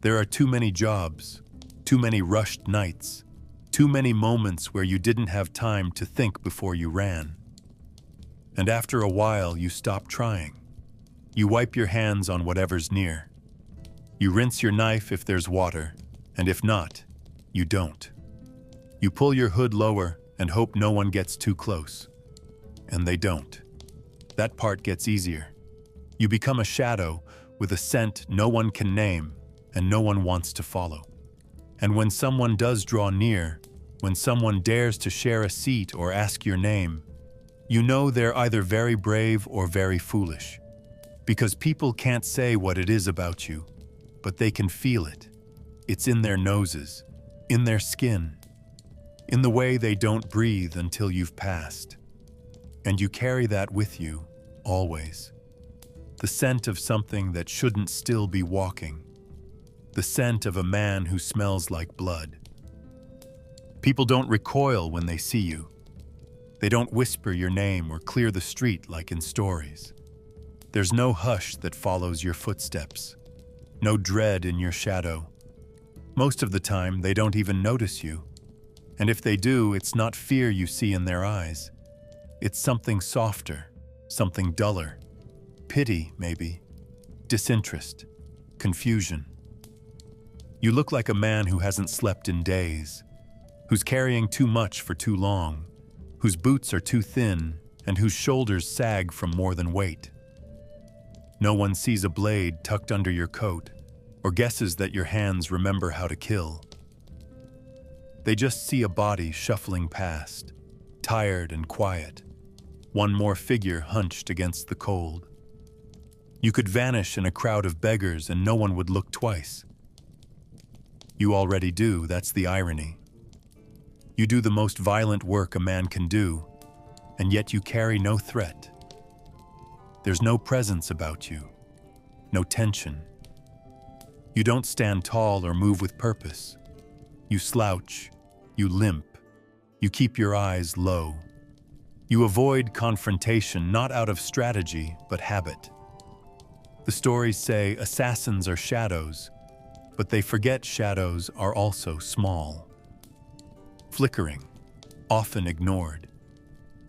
There are too many jobs, too many rushed nights, too many moments where you didn't have time to think before you ran. And after a while, you stop trying. You wipe your hands on whatever's near. You rinse your knife if there's water, and if not, you don't. You pull your hood lower and hope no one gets too close. And they don't. That part gets easier. You become a shadow with a scent no one can name and no one wants to follow. And when someone does draw near, when someone dares to share a seat or ask your name, you know they're either very brave or very foolish. Because people can't say what it is about you, but they can feel it. It's in their noses, in their skin, in the way they don't breathe until you've passed. And you carry that with you, always. The scent of something that shouldn't still be walking. The scent of a man who smells like blood. People don't recoil when they see you. They don't whisper your name or clear the street like in stories. There's no hush that follows your footsteps. No dread in your shadow. Most of the time, they don't even notice you. And if they do, it's not fear you see in their eyes. It's something softer, something duller. Pity, maybe. Disinterest. Confusion. You look like a man who hasn't slept in days, who's carrying too much for too long, whose boots are too thin, and whose shoulders sag from more than weight. No one sees a blade tucked under your coat or guesses that your hands remember how to kill. They just see a body shuffling past, tired and quiet, one more figure hunched against the cold. You could vanish in a crowd of beggars and no one would look twice. You already do, that's the irony. You do the most violent work a man can do, and yet you carry no threat. There's no presence about you, no tension. You don't stand tall or move with purpose. You slouch, you limp, you keep your eyes low. You avoid confrontation not out of strategy, but habit. The stories say assassins are shadows, but they forget shadows are also small. Flickering, often ignored.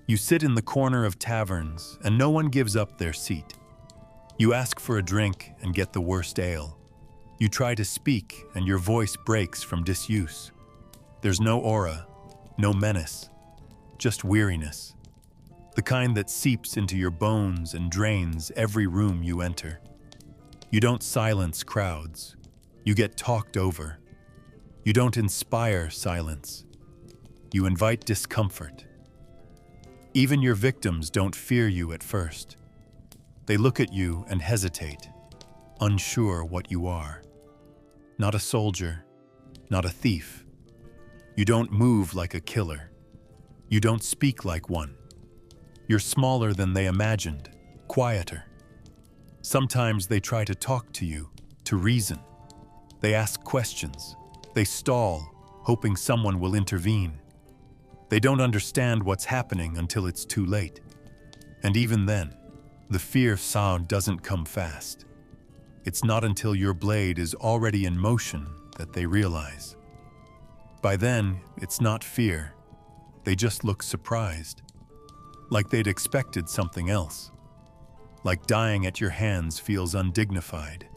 You sit in the corner of taverns and no one gives up their seat. You ask for a drink and get the worst ale. You try to speak and your voice breaks from disuse. There's no aura, no menace, just weariness. The kind that seeps into your bones and drains every room you enter. You don't silence crowds. You get talked over. You don't inspire silence. You invite discomfort. Even your victims don't fear you at first. They look at you and hesitate, unsure what you are. Not a soldier, not a thief. You don't move like a killer. You don't speak like one. You're smaller than they imagined, quieter. Sometimes they try to talk to you, to reason. They ask questions. They stall, hoping someone will intervene. They don't understand what's happening until it's too late. And even then, the fear sound doesn't come fast. It's not until your blade is already in motion that they realize. By then, it's not fear. They just look surprised. Like they'd expected something else. Like dying at your hands feels undignified,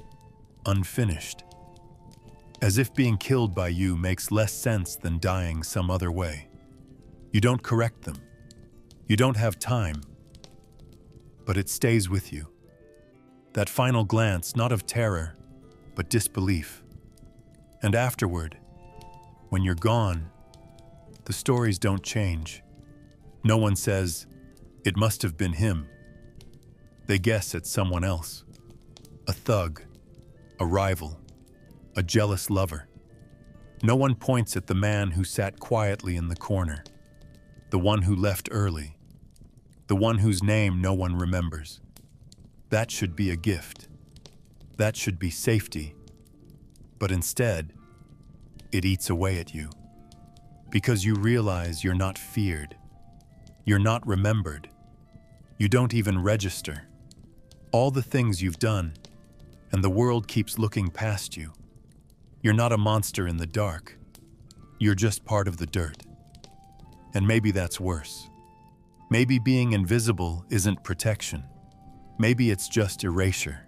unfinished. As if being killed by you makes less sense than dying some other way. You don't correct them. You don't have time. But it stays with you. That final glance, not of terror, but disbelief. And afterward, when you're gone, the stories don't change. No one says, "It must have been him." They guess it's someone else. A thug, a rival, a jealous lover. No one points at the man who sat quietly in the corner, the one who left early, the one whose name no one remembers. That should be a gift. That should be safety. But instead, it eats away at you. Because you realize you're not feared. You're not remembered. You don't even register. All the things you've done, and the world keeps looking past you. You're not a monster in the dark. You're just part of the dirt. And maybe that's worse. Maybe being invisible isn't protection. Maybe it's just erasure.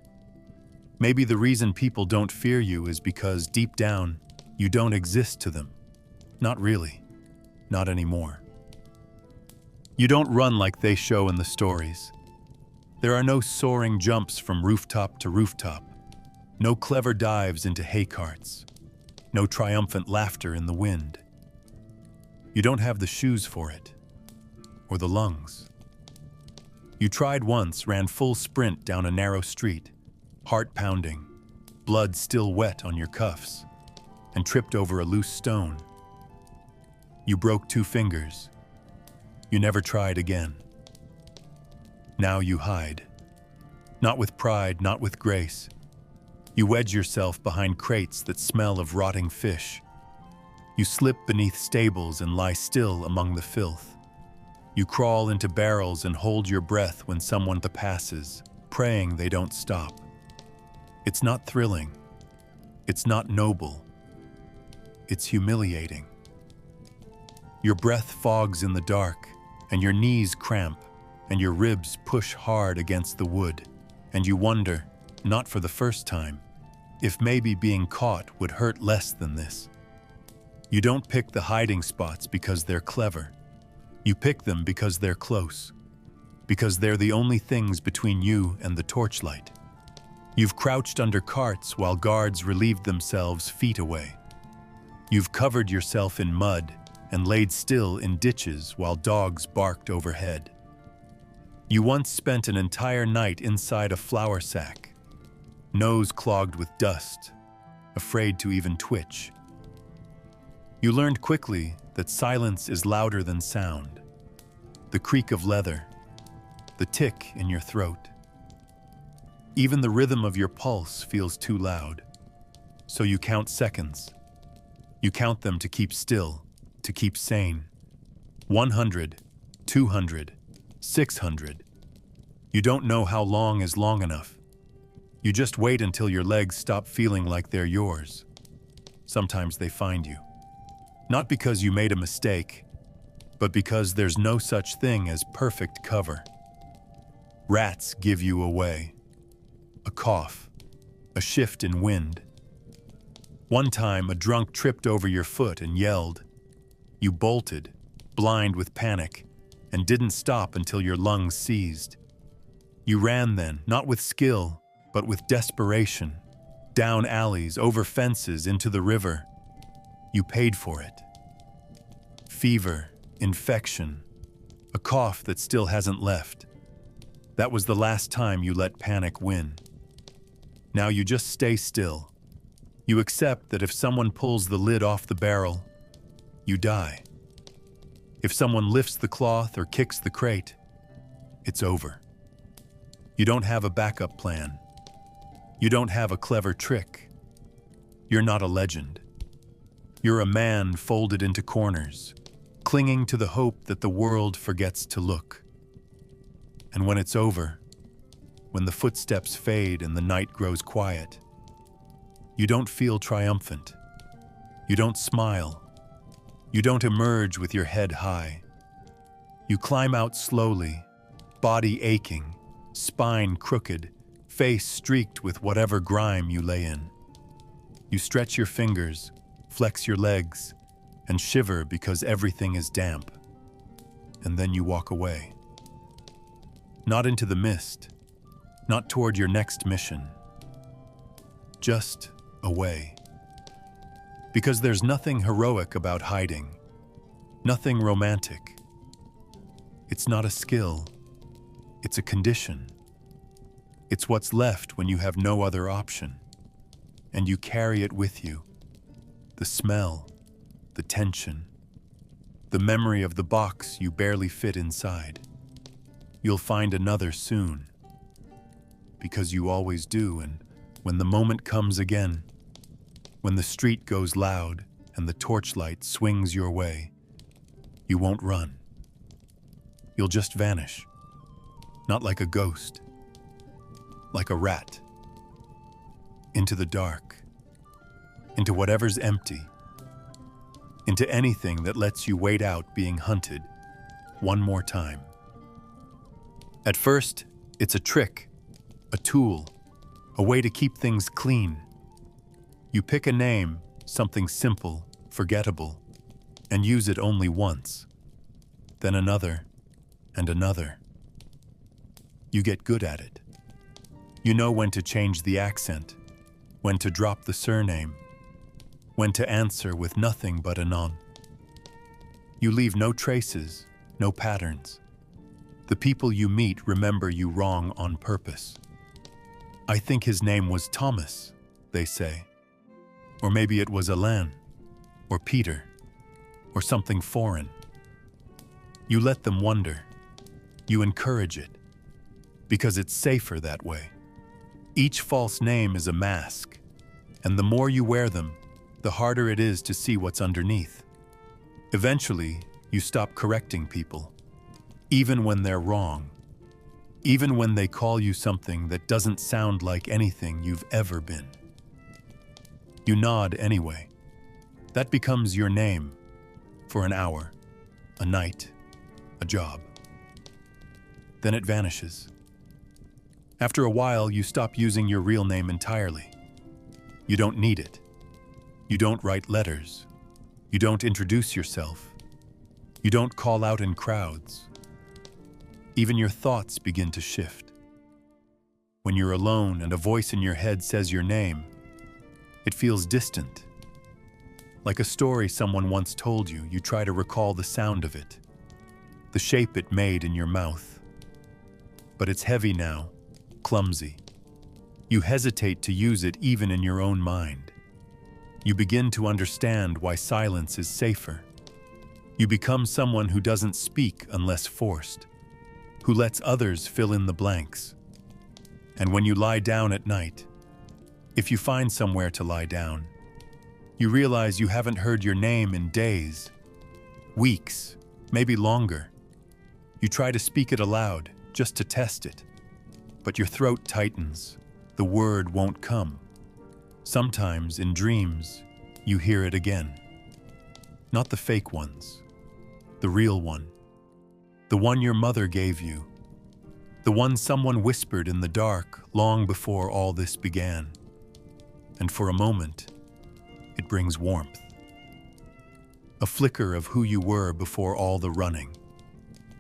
Maybe the reason people don't fear you is because deep down, you don't exist to them. Not really. Not anymore. You don't run like they show in the stories. There are no soaring jumps from rooftop to rooftop. No clever dives into hay carts. No triumphant laughter in the wind. You don't have the shoes for it. Or the lungs. You tried once, ran full sprint down a narrow street, heart pounding, blood still wet on your cuffs, and tripped over a loose stone. You broke 2 fingers. You never tried again. Now you hide. Not with pride, not with grace. You wedge yourself behind crates that smell of rotting fish. You slip beneath stables and lie still among the filth. You crawl into barrels and hold your breath when someone passes, praying they don't stop. It's not thrilling. It's not noble. It's humiliating. Your breath fogs in the dark, and your knees cramp, and your ribs push hard against the wood, and you wonder, not for the first time, if maybe being caught would hurt less than this. You don't pick the hiding spots because they're clever. You pick them because they're close, because they're the only things between you and the torchlight. You've crouched under carts while guards relieved themselves feet away. You've covered yourself in mud and laid still in ditches while dogs barked overhead. You once spent an entire night inside a flour sack, nose clogged with dust, afraid to even twitch. You learned quickly that silence is louder than sound, the creak of leather, the tick in your throat. Even the rhythm of your pulse feels too loud, so you count seconds. You count them to keep still, to keep sane. 100, 200, 600. You don't know how long is long enough. You just wait until your legs stop feeling like they're yours. Sometimes they find you. Not because you made a mistake, but because there's no such thing as perfect cover. Rats give you away. A cough, a shift in wind. One time, a drunk tripped over your foot and yelled. You bolted, blind with panic, and didn't stop until your lungs seized. You ran then, not with skill, but with desperation, down alleys, over fences, into the river. You paid for it. Fever, infection, a cough that still hasn't left. That was the last time you let panic win. Now you just stay still. You accept that if someone pulls the lid off the barrel, you die. If someone lifts the cloth or kicks the crate, it's over. You don't have a backup plan. You don't have a clever trick. You're not a legend. You're a man folded into corners, clinging to the hope that the world forgets to look. And when it's over, when the footsteps fade and the night grows quiet, you don't feel triumphant. You don't smile. You don't emerge with your head high. You climb out slowly, body aching, spine crooked, face streaked with whatever grime you lay in. You stretch your fingers, flex your legs, and shiver because everything is damp. And then you walk away. Not into the mist, not toward your next mission. Just away. Because there's nothing heroic about hiding, nothing romantic. It's not a skill, it's a condition. It's what's left when you have no other option, and you carry it with you. The smell, the tension, the memory of the box you barely fit inside. You'll find another soon, because you always do, and when the moment comes again, when the street goes loud and the torchlight swings your way, you won't run. You'll just vanish, not like a ghost, like a rat, into the dark, into whatever's empty, into anything that lets you wait out being hunted one more time. At first, it's a trick, a tool, a way to keep things clean. You pick a name, something simple, forgettable, and use it only once. Then another, and another. You get good at it. You know when to change the accent, when to drop the surname, when to answer with nothing but a non. You leave no traces, no patterns. The people you meet remember you wrong on purpose. I think his name was Thomas, they say. Or maybe it was Alain, or Peter, or something foreign. You let them wonder. You encourage it, because it's safer that way. Each false name is a mask, and the more you wear them, the harder it is to see what's underneath. Eventually, you stop correcting people, even when they're wrong, even when they call you something that doesn't sound like anything you've ever been. You nod anyway. That becomes your name for an hour, a night, a job. Then it vanishes. After a while, you stop using your real name entirely. You don't need it. You don't write letters. You don't introduce yourself. You don't call out in crowds. Even your thoughts begin to shift. When you're alone and a voice in your head says your name, it feels distant. Like a story someone once told you, you try to recall the sound of it, the shape it made in your mouth. But it's heavy now, clumsy. You hesitate to use it even in your own mind. You begin to understand why silence is safer. You become someone who doesn't speak unless forced, who lets others fill in the blanks. And when you lie down at night, if you find somewhere to lie down, you realize you haven't heard your name in days, weeks, maybe longer. You try to speak it aloud, just to test it. But your throat tightens. The word won't come. Sometimes, in dreams, you hear it again. Not the fake ones. The real one. The one your mother gave you. The one someone whispered in the dark long before all this began. And for a moment, it brings warmth. A flicker of who you were before all the running,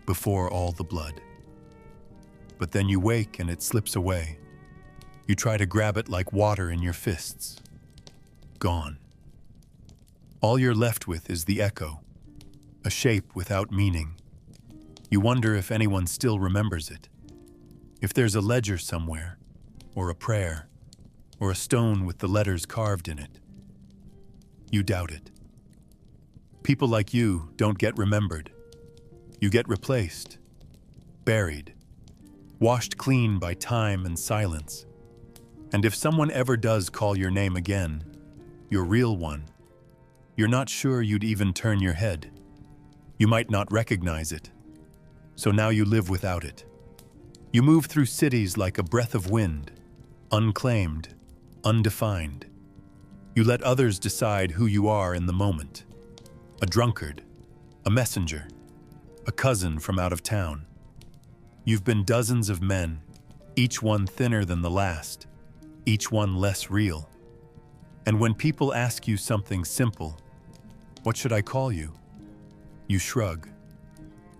before all the blood. But then you wake and it slips away. You try to grab it like water in your fists. Gone. All you're left with is the echo, a shape without meaning. You wonder if anyone still remembers it. If there's a ledger somewhere, or a prayer, or a stone with the letters carved in it. You doubt it. People like you don't get remembered. You get replaced, buried, washed clean by time and silence. And if someone ever does call your name again, your real one, you're not sure you'd even turn your head. You might not recognize it. So now you live without it. You move through cities like a breath of wind, unclaimed, undefined. You let others decide who you are in the moment. A drunkard, a messenger, a cousin from out of town. You've been dozens of men, each one thinner than the last, each one less real. And when people ask you something simple, what should I call you? You shrug,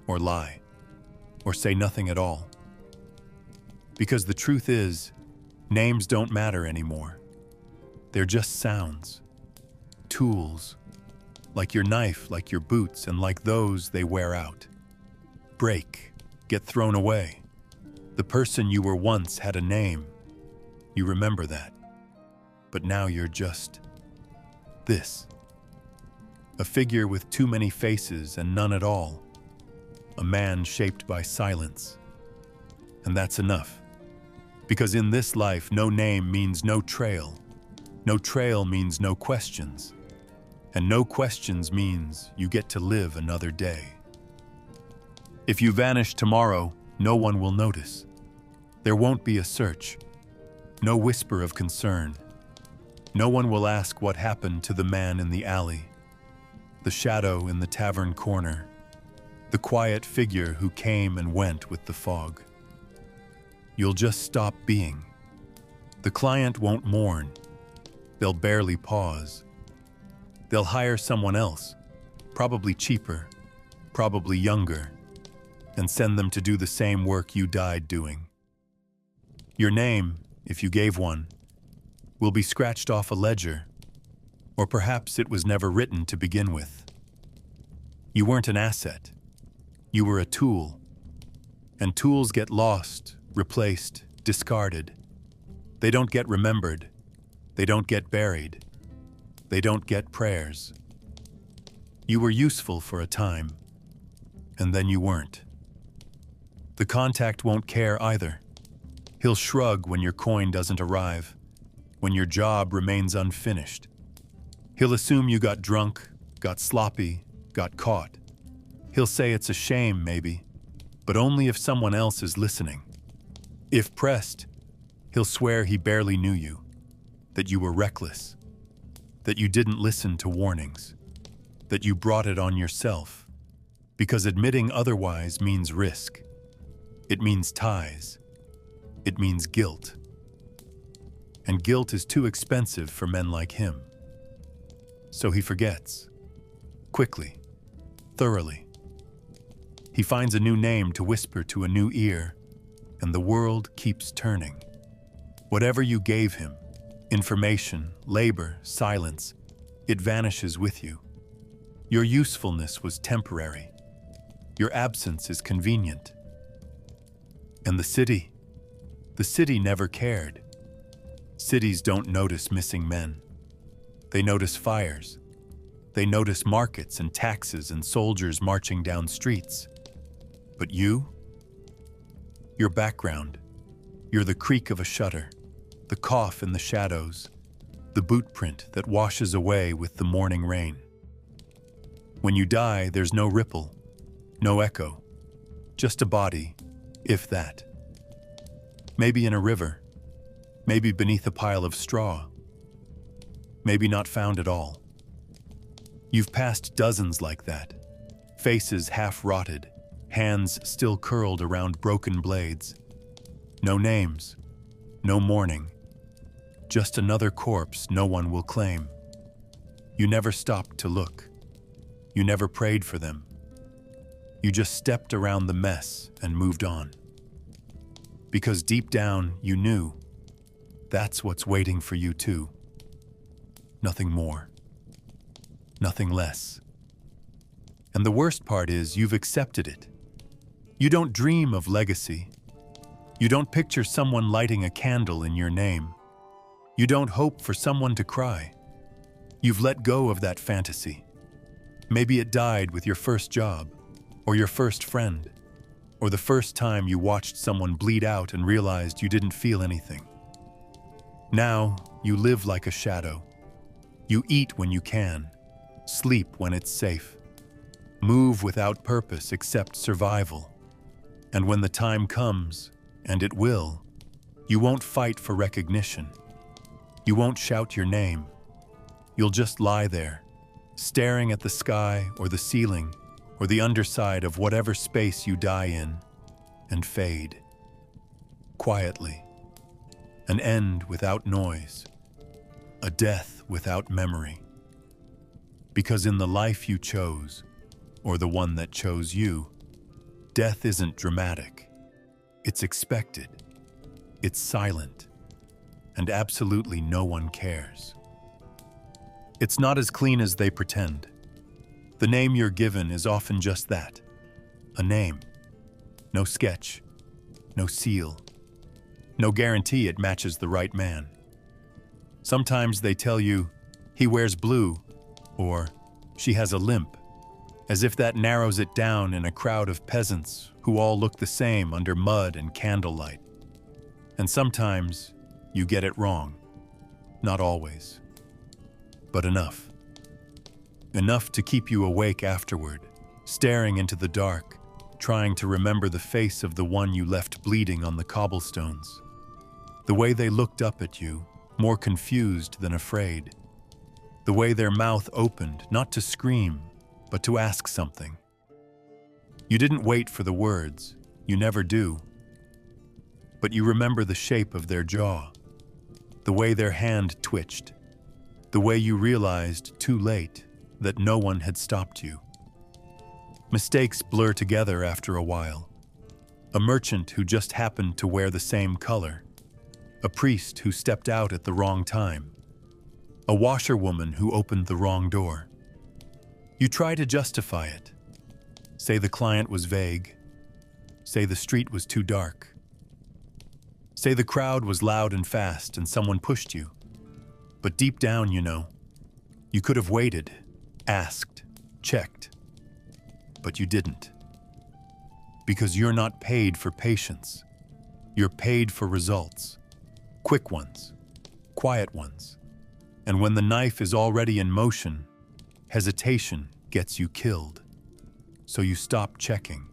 or lie, or say nothing at all. Because the truth is, names don't matter anymore. They're just sounds, tools, like your knife, like your boots, and like those they wear out. Break, get thrown away. The person you were once had a name. You remember that. But now you're just this. A figure with too many faces and none at all. A man shaped by silence. And that's enough. Because in this life, no name means no trail. No trail means no questions. And no questions means you get to live another day. If you vanish tomorrow, no one will notice. There won't be a search. No whisper of concern. No one will ask what happened to the man in the alley, the shadow in the tavern corner, the quiet figure who came and went with the fog. You'll just stop being. The client won't mourn. They'll barely pause. They'll hire someone else, probably cheaper, probably younger, and send them to do the same work you died doing. Your name, if you gave one, will be scratched off a ledger, or perhaps it was never written to begin with. You weren't an asset. You were a tool. And tools get lost, replaced, discarded. They don't get remembered. They don't get buried. They don't get prayers. You were useful for a time, and then you weren't. The contact won't care either. He'll shrug when your coin doesn't arrive, when your job remains unfinished. He'll assume you got drunk, got sloppy, got caught. He'll say it's a shame, maybe, but only if someone else is listening. If pressed, he'll swear he barely knew you, that you were reckless, that you didn't listen to warnings, that you brought it on yourself, because admitting otherwise means risk. It means ties. It means guilt. and guilt is too expensive for men like him. So he forgets. Quickly. Thoroughly. He finds a new name to whisper to a new ear, and the world keeps turning. Whatever you gave him, information, labor, silence, it vanishes with you. Your usefulness was temporary. Your absence is convenient. And the city never cared. Cities don't notice missing men. They notice fires. They notice markets and taxes and soldiers marching down streets. But you? Your background. You're the creak of a shutter, the cough in the shadows, the boot print that washes away with the morning rain. When you die, there's no ripple, no echo, just a body, if that. Maybe in a river, maybe beneath a pile of straw, maybe not found at all. You've passed dozens like that, faces half-rotted, hands still curled around broken blades. No names, no mourning, just another corpse no one will claim. You never stopped to look. You never prayed for them. You just stepped around the mess and moved on. Because deep down, you knew that's what's waiting for you too. Nothing more. Nothing less. And the worst part is you've accepted it. You don't dream of legacy. You don't picture someone lighting a candle in your name. You don't hope for someone to cry. You've let go of that fantasy. Maybe it died with your first job, or your first friend, or the first time you watched someone bleed out and realized you didn't feel anything. Now, you live like a shadow. You eat when you can, sleep when it's safe, move without purpose except survival. And when the time comes, and it will, you won't fight for recognition. You won't shout your name. You'll just lie there, staring at the sky or the ceiling or the underside of whatever space you die in, and fade. Quietly. An end without noise. A death without memory. Because in the life you chose, or the one that chose you, death isn't dramatic. It's expected. It's silent. And absolutely no one cares. It's not as clean as they pretend. The name you're given is often just that. A name. No sketch. No seal. No guarantee it matches the right man. Sometimes they tell you, he wears blue, or she has a limp, as if that narrows it down in a crowd of peasants who all look the same under mud and candlelight. And sometimes you get it wrong. Not always. But enough. Enough to keep you awake afterward, staring into the dark, trying to remember the face of the one you left bleeding on the cobblestones. The way they looked up at you, more confused than afraid. The way their mouth opened, not to scream, but to ask something. You didn't wait for the words, you never do. But you remember the shape of their jaw, the way their hand twitched, the way you realized too late that no one had stopped you. Mistakes blur together after a while. A merchant who just happened to wear the same color. A priest who stepped out at the wrong time. A washerwoman who opened the wrong door. You try to justify it. Say the client was vague. Say the street was too dark. Say the crowd was loud and fast and someone pushed you. But deep down, you know, you could have waited, asked, checked. But you didn't. Because you're not paid for patience. You're paid for results. Quick ones. Quiet ones. And when the knife is already in motion, hesitation gets you killed. So you stop checking.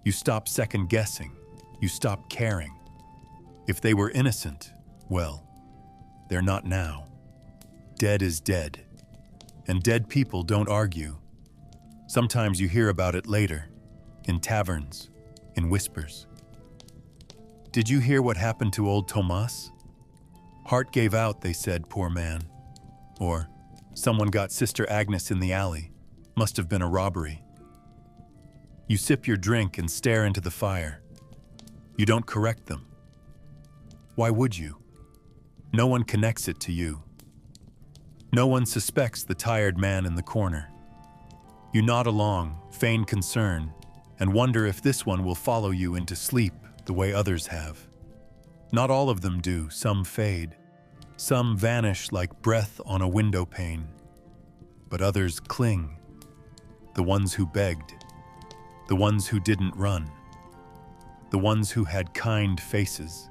You stop second-guessing. You stop caring. If they were innocent, well, they're not now. Dead is dead. And dead people don't argue. Sometimes you hear about it later, in taverns, in whispers. Did you hear what happened to old Tomas? Heart gave out, they said, poor man. Or, someone got Sister Agnes in the alley. Must have been a robbery. You sip your drink and stare into the fire. You don't correct them. Why would you? No one connects it to you. No one suspects the tired man in the corner. You nod along, feign concern, and wonder if this one will follow you into sleep the way others have. Not all of them do, some fade. Some vanish like breath on a window pane. But others cling. The ones who begged. The ones who didn't run. The ones who had kind faces.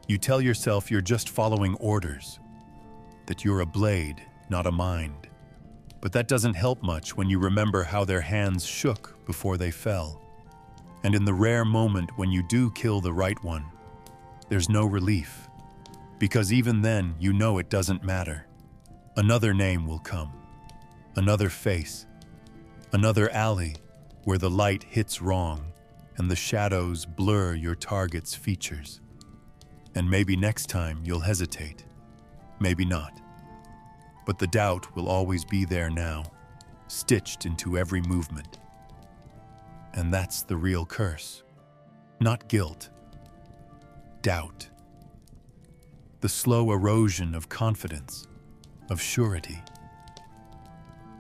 You tell yourself you're just following orders, that you're a blade, not a mind. But that doesn't help much when you remember how their hands shook before they fell. And in the rare moment when you do kill the right one, there's no relief. Because even then, you know it doesn't matter. Another name will come. Another face. Another alley where the light hits wrong and the shadows blur your target's features. And maybe next time you'll hesitate. Maybe not. But the doubt will always be there now, stitched into every movement. And that's the real curse. Not guilt. Doubt. The slow erosion of confidence, of surety.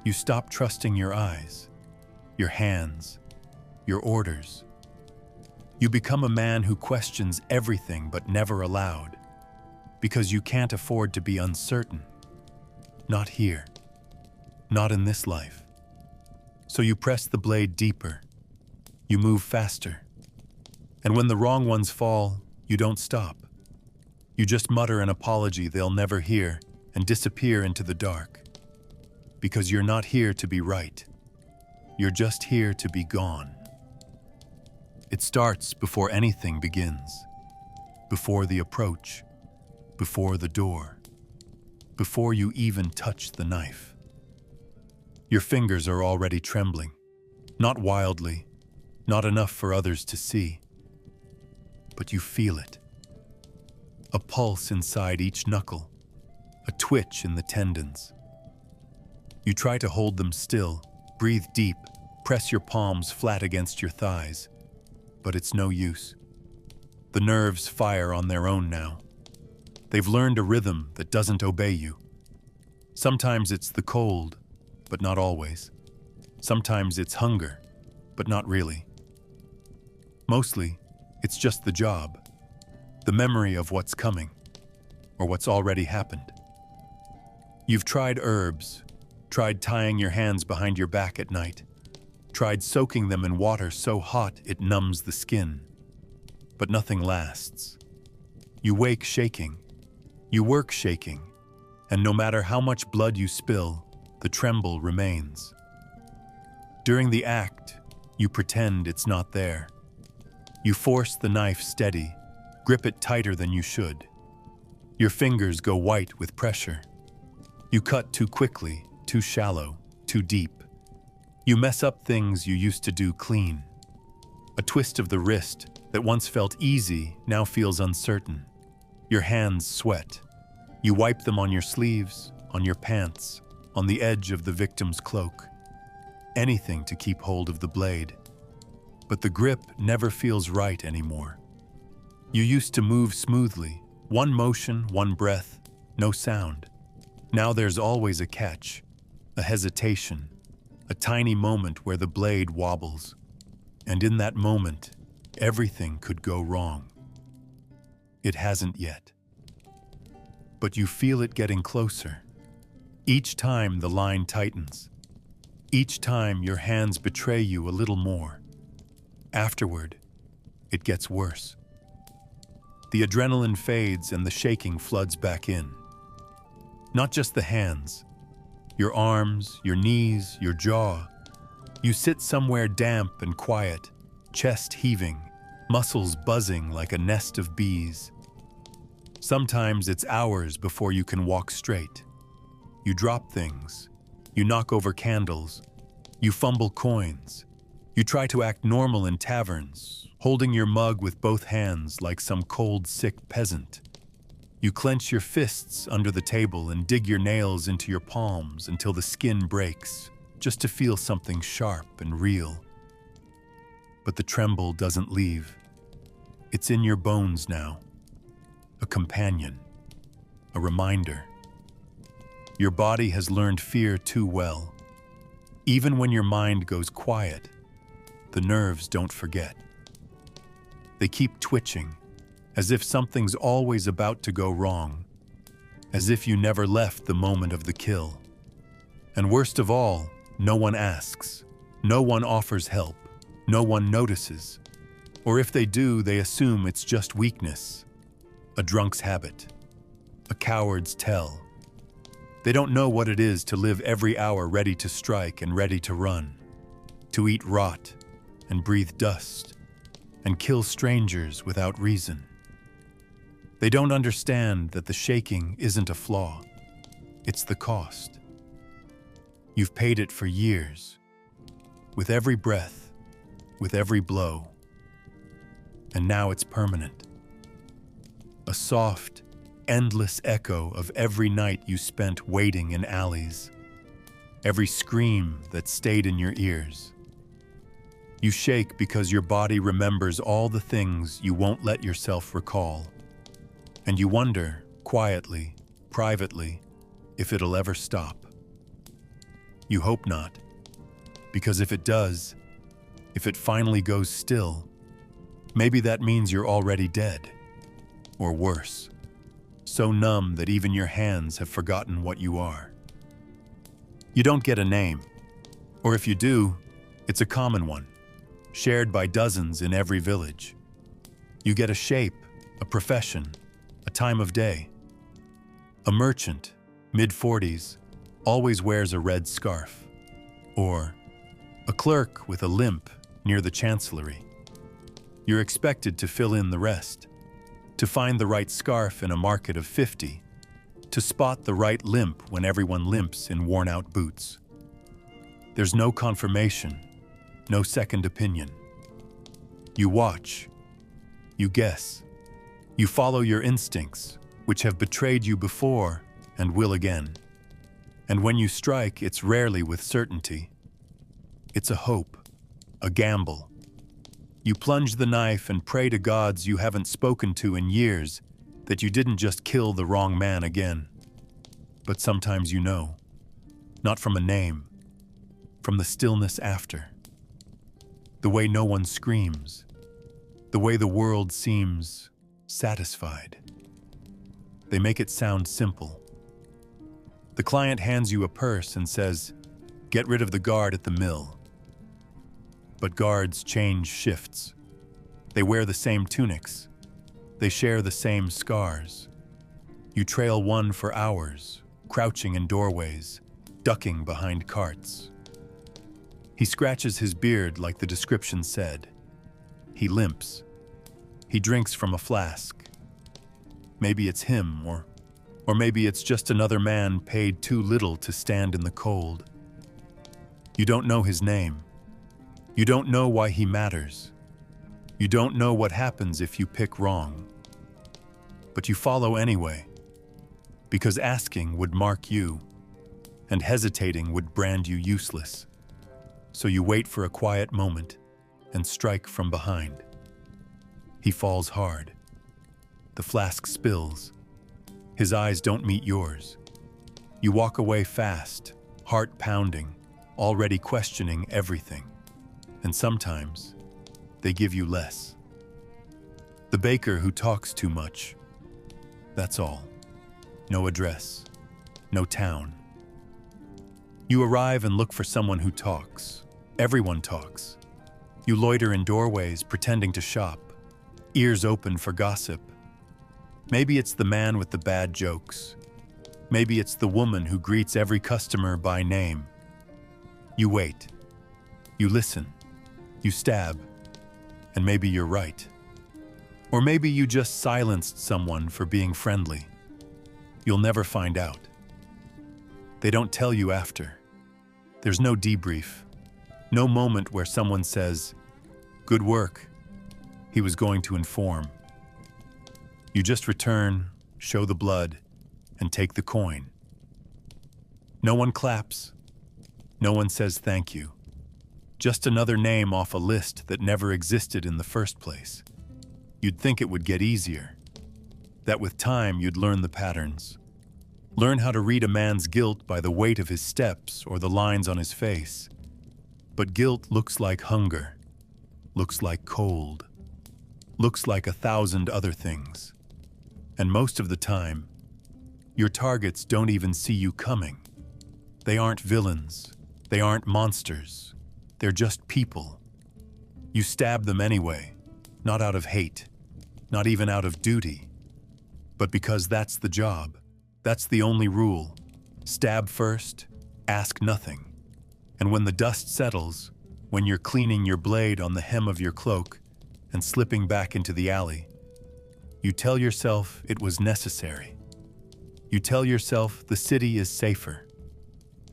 You stop trusting your eyes, your hands, your orders. You become a man who questions everything but never aloud, because you can't afford to be uncertain. Not here. Not in this life. So you press the blade deeper. You move faster. And when the wrong ones fall, you don't stop. You just mutter an apology they'll never hear and disappear into the dark. Because you're not here to be right. You're just here to be gone. It starts before anything begins. Before the approach. Before the door. Before you even touch the knife. Your fingers are already trembling. Not wildly, not enough for others to see. But you feel it. A pulse inside each knuckle, a twitch in the tendons. You try to hold them still, breathe deep, press your palms flat against your thighs, but it's no use. The nerves fire on their own now. They've learned a rhythm that doesn't obey you. Sometimes it's the cold, but not always. Sometimes it's hunger, but not really. Mostly, it's just the job. The memory of what's coming, or what's already happened. You've tried herbs, tried tying your hands behind your back at night, tried soaking them in water so hot it numbs the skin. But nothing lasts. You wake shaking, you work shaking, and no matter how much blood you spill, the tremble remains. During the act, you pretend it's not there. You force the knife steady, grip it tighter than you should. Your fingers go white with pressure. You cut too quickly, too shallow, too deep. You mess up things you used to do clean. A twist of the wrist that once felt easy now feels uncertain. Your hands sweat. You wipe them on your sleeves, on your pants, on the edge of the victim's cloak. Anything to keep hold of the blade. But the grip never feels right anymore. You used to move smoothly, one motion, one breath, no sound. Now there's always a catch, a hesitation, a tiny moment where the blade wobbles. And in that moment, everything could go wrong. It hasn't yet. But you feel it getting closer. Each time the line tightens. Each time your hands betray you a little more. Afterward, it gets worse. The adrenaline fades and the shaking floods back in. Not just the hands. Your arms, your knees, your jaw. You sit somewhere damp and quiet, chest heaving, muscles buzzing like a nest of bees. Sometimes it's hours before you can walk straight. You drop things. You knock over candles. You fumble coins. You try to act normal in taverns, holding your mug with both hands like some cold, sick peasant. You clench your fists under the table and dig your nails into your palms until the skin breaks, just to feel something sharp and real. But the tremble doesn't leave. It's in your bones now. A companion. A reminder. Your body has learned fear too well. Even when your mind goes quiet, the nerves don't forget. They keep twitching, as if something's always about to go wrong, as if you never left the moment of the kill. And worst of all, no one asks, no one offers help, no one notices. Or if they do, they assume it's just weakness, a drunk's habit, a coward's tell. They don't know what it is to live every hour ready to strike and ready to run, to eat rot and breathe dust, and kill strangers without reason. They don't understand that the shaking isn't a flaw, it's the cost. You've paid it for years, with every breath, with every blow, and now it's permanent. A soft, endless echo of every night you spent waiting in alleys, every scream that stayed in your ears. You shake because your body remembers all the things you won't let yourself recall, and you wonder, quietly, privately, if it'll ever stop. You hope not, because if it does, if it finally goes still, maybe that means you're already dead, or worse, so numb that even your hands have forgotten what you are. You don't get a name, or if you do, it's a common one, shared by dozens in every village. You get a shape, a profession, a time of day. A merchant, mid-40s, always wears a red scarf, or a clerk with a limp near the chancellery. You're expected to fill in the rest, to find the right scarf in a market of 50, to spot the right limp when everyone limps in worn-out boots. There's no confirmation, no second opinion. You watch, you guess, you follow your instincts, which have betrayed you before and will again. And when you strike, it's rarely with certainty. It's a hope, a gamble. You plunge the knife and pray to gods you haven't spoken to in years that you didn't just kill the wrong man again. But sometimes you know, not from a name, from the stillness after. The way no one screams, the way the world seems satisfied. They make it sound simple. The client hands you a purse and says, "Get rid of the guard at the mill." But guards change shifts. They wear the same tunics. They share the same scars. You trail one for hours, crouching in doorways, ducking behind carts. He scratches his beard like the description said. He limps. He drinks from a flask. Maybe it's him, or maybe it's just another man paid too little to stand in the cold. You don't know his name. You don't know why he matters. You don't know what happens if you pick wrong. But you follow anyway, because asking would mark you, and hesitating would brand you useless. So you wait for a quiet moment and strike from behind. He falls hard. The flask spills. His eyes don't meet yours. You walk away fast, heart pounding, already questioning everything. And sometimes, they give you less. The baker who talks too much. That's all. No address. No town. You arrive and look for someone who talks. Everyone talks. You loiter in doorways pretending to shop, ears open for gossip. Maybe it's the man with the bad jokes. Maybe it's the woman who greets every customer by name. You wait. You listen. You stab. And maybe you're right. Or maybe you just silenced someone for being friendly. You'll never find out. They don't tell you after. There's no debrief. No moment where someone says, "Good work." He was going to inform. You just return, show the blood, and take the coin. No one claps. No one says thank you. Just another name off a list that never existed in the first place. You'd think it would get easier. That with time you'd learn the patterns. Learn how to read a man's guilt by the weight of his steps or the lines on his face. But guilt looks like hunger, looks like cold, looks like 1,000 other things. And most of the time, your targets don't even see you coming. They aren't villains. They aren't monsters. They're just people. You stab them anyway, not out of hate, not even out of duty, but because that's the job. That's the only rule. Stab first, ask nothing. And when the dust settles, when you're cleaning your blade on the hem of your cloak and slipping back into the alley, you tell yourself it was necessary. You tell yourself the city is safer.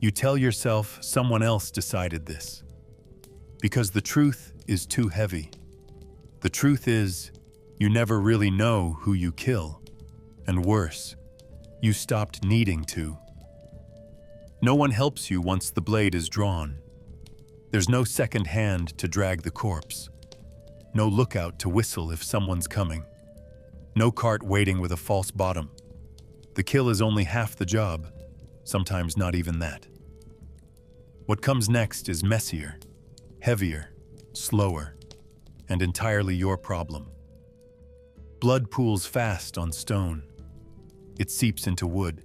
You tell yourself someone else decided this. Because the truth is too heavy. The truth is, you never really know who you kill. And worse, you stopped needing to. No one helps you once the blade is drawn. There's no second hand to drag the corpse. No lookout to whistle if someone's coming. No cart waiting with a false bottom. The kill is only half the job, sometimes not even that. What comes next is messier, heavier, slower, and entirely your problem. Blood pools fast on stone. It seeps into wood.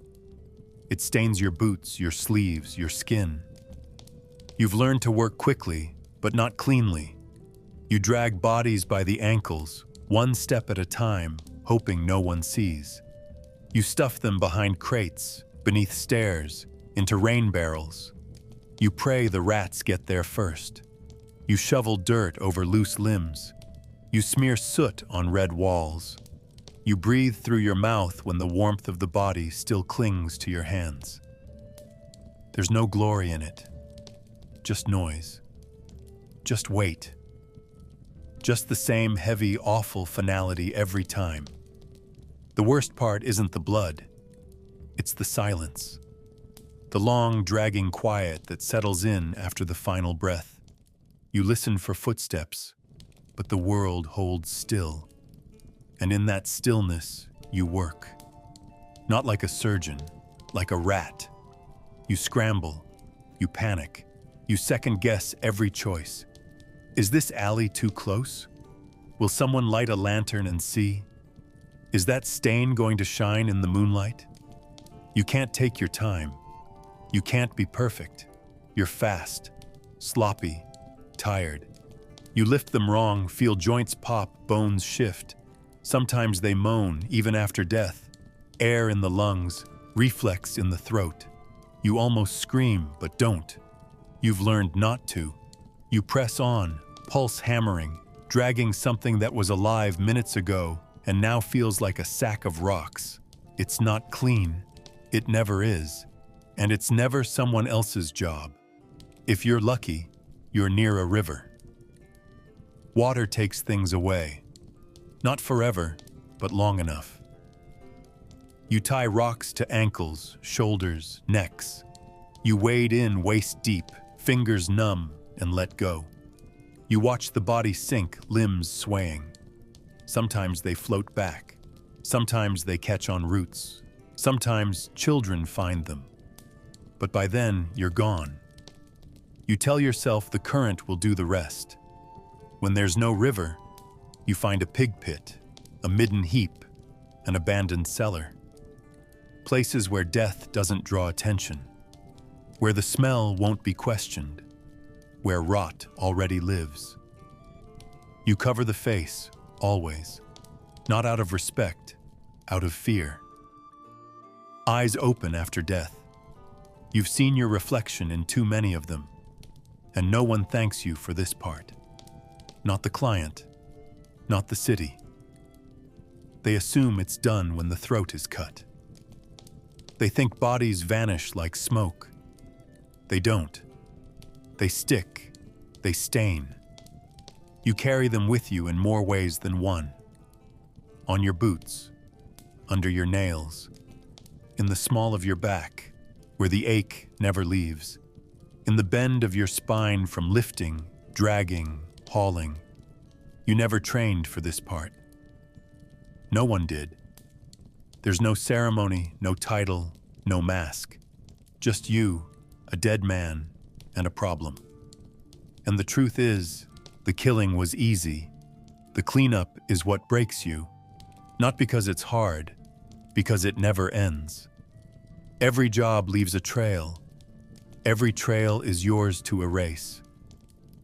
It stains your boots, your sleeves, your skin. You've learned to work quickly, but not cleanly. You drag bodies by the ankles, one step at a time, hoping no one sees. You stuff them behind crates, beneath stairs, into rain barrels. You pray the rats get there first. You shovel dirt over loose limbs. You smear soot on red walls. You breathe through your mouth when the warmth of the body still clings to your hands. There's no glory in it. Just noise. Just weight. Just the same heavy, awful finality every time. The worst part isn't the blood. It's the silence. The long, dragging quiet that settles in after the final breath. You listen for footsteps, but the world holds still. And in that stillness, you work. Not like a surgeon, like a rat. You scramble, you panic, you second-guess every choice. Is this alley too close? Will someone light a lantern and see? Is that stain going to shine in the moonlight? You can't take your time. You can't be perfect. You're fast, sloppy, tired. You lift them wrong, feel joints pop, bones shift. Sometimes they moan, even after death. Air in the lungs, reflex in the throat. You almost scream, but don't. You've learned not to. You press on, pulse hammering, dragging something that was alive minutes ago and now feels like a sack of rocks. It's not clean. It never is. And it's never someone else's job. If you're lucky, you're near a river. Water takes things away. Not forever, but long enough. You tie rocks to ankles, shoulders, necks. You wade in waist deep, fingers numb, and let go. You watch the body sink, limbs swaying. Sometimes they float back. Sometimes they catch on roots. Sometimes children find them. But by then, you're gone. You tell yourself the current will do the rest. When there's no river, you find a pig pit, a midden heap, an abandoned cellar. Places where death doesn't draw attention, where the smell won't be questioned, where rot already lives. You cover the face, always, not out of respect, out of fear. Eyes open after death. You've seen your reflection in too many of them, and no one thanks you for this part. Not the client, not the city. They assume it's done when the throat is cut. They think bodies vanish like smoke. They don't. They stick. They stain. You carry them with you in more ways than one. On your boots, under your nails, in the small of your back, where the ache never leaves, in the bend of your spine from lifting, dragging, hauling. You never trained for this part. No one did. There's no ceremony, no title, no mask. Just you, a dead man, and a problem. And the truth is, the killing was easy. The cleanup is what breaks you. Not because it's hard, because it never ends. Every job leaves a trail. Every trail is yours to erase.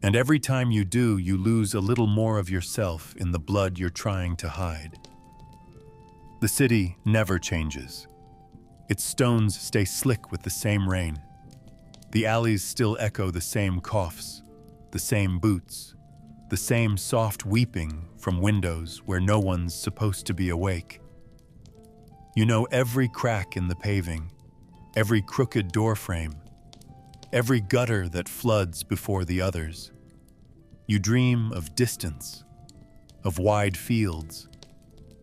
And every time you do, you lose a little more of yourself in the blood you're trying to hide. The city never changes. Its stones stay slick with the same rain. The alleys still echo the same coughs, the same boots, the same soft weeping from windows where no one's supposed to be awake. You know every crack in the paving, every crooked doorframe, every gutter that floods before the others. You dream of distance, of wide fields,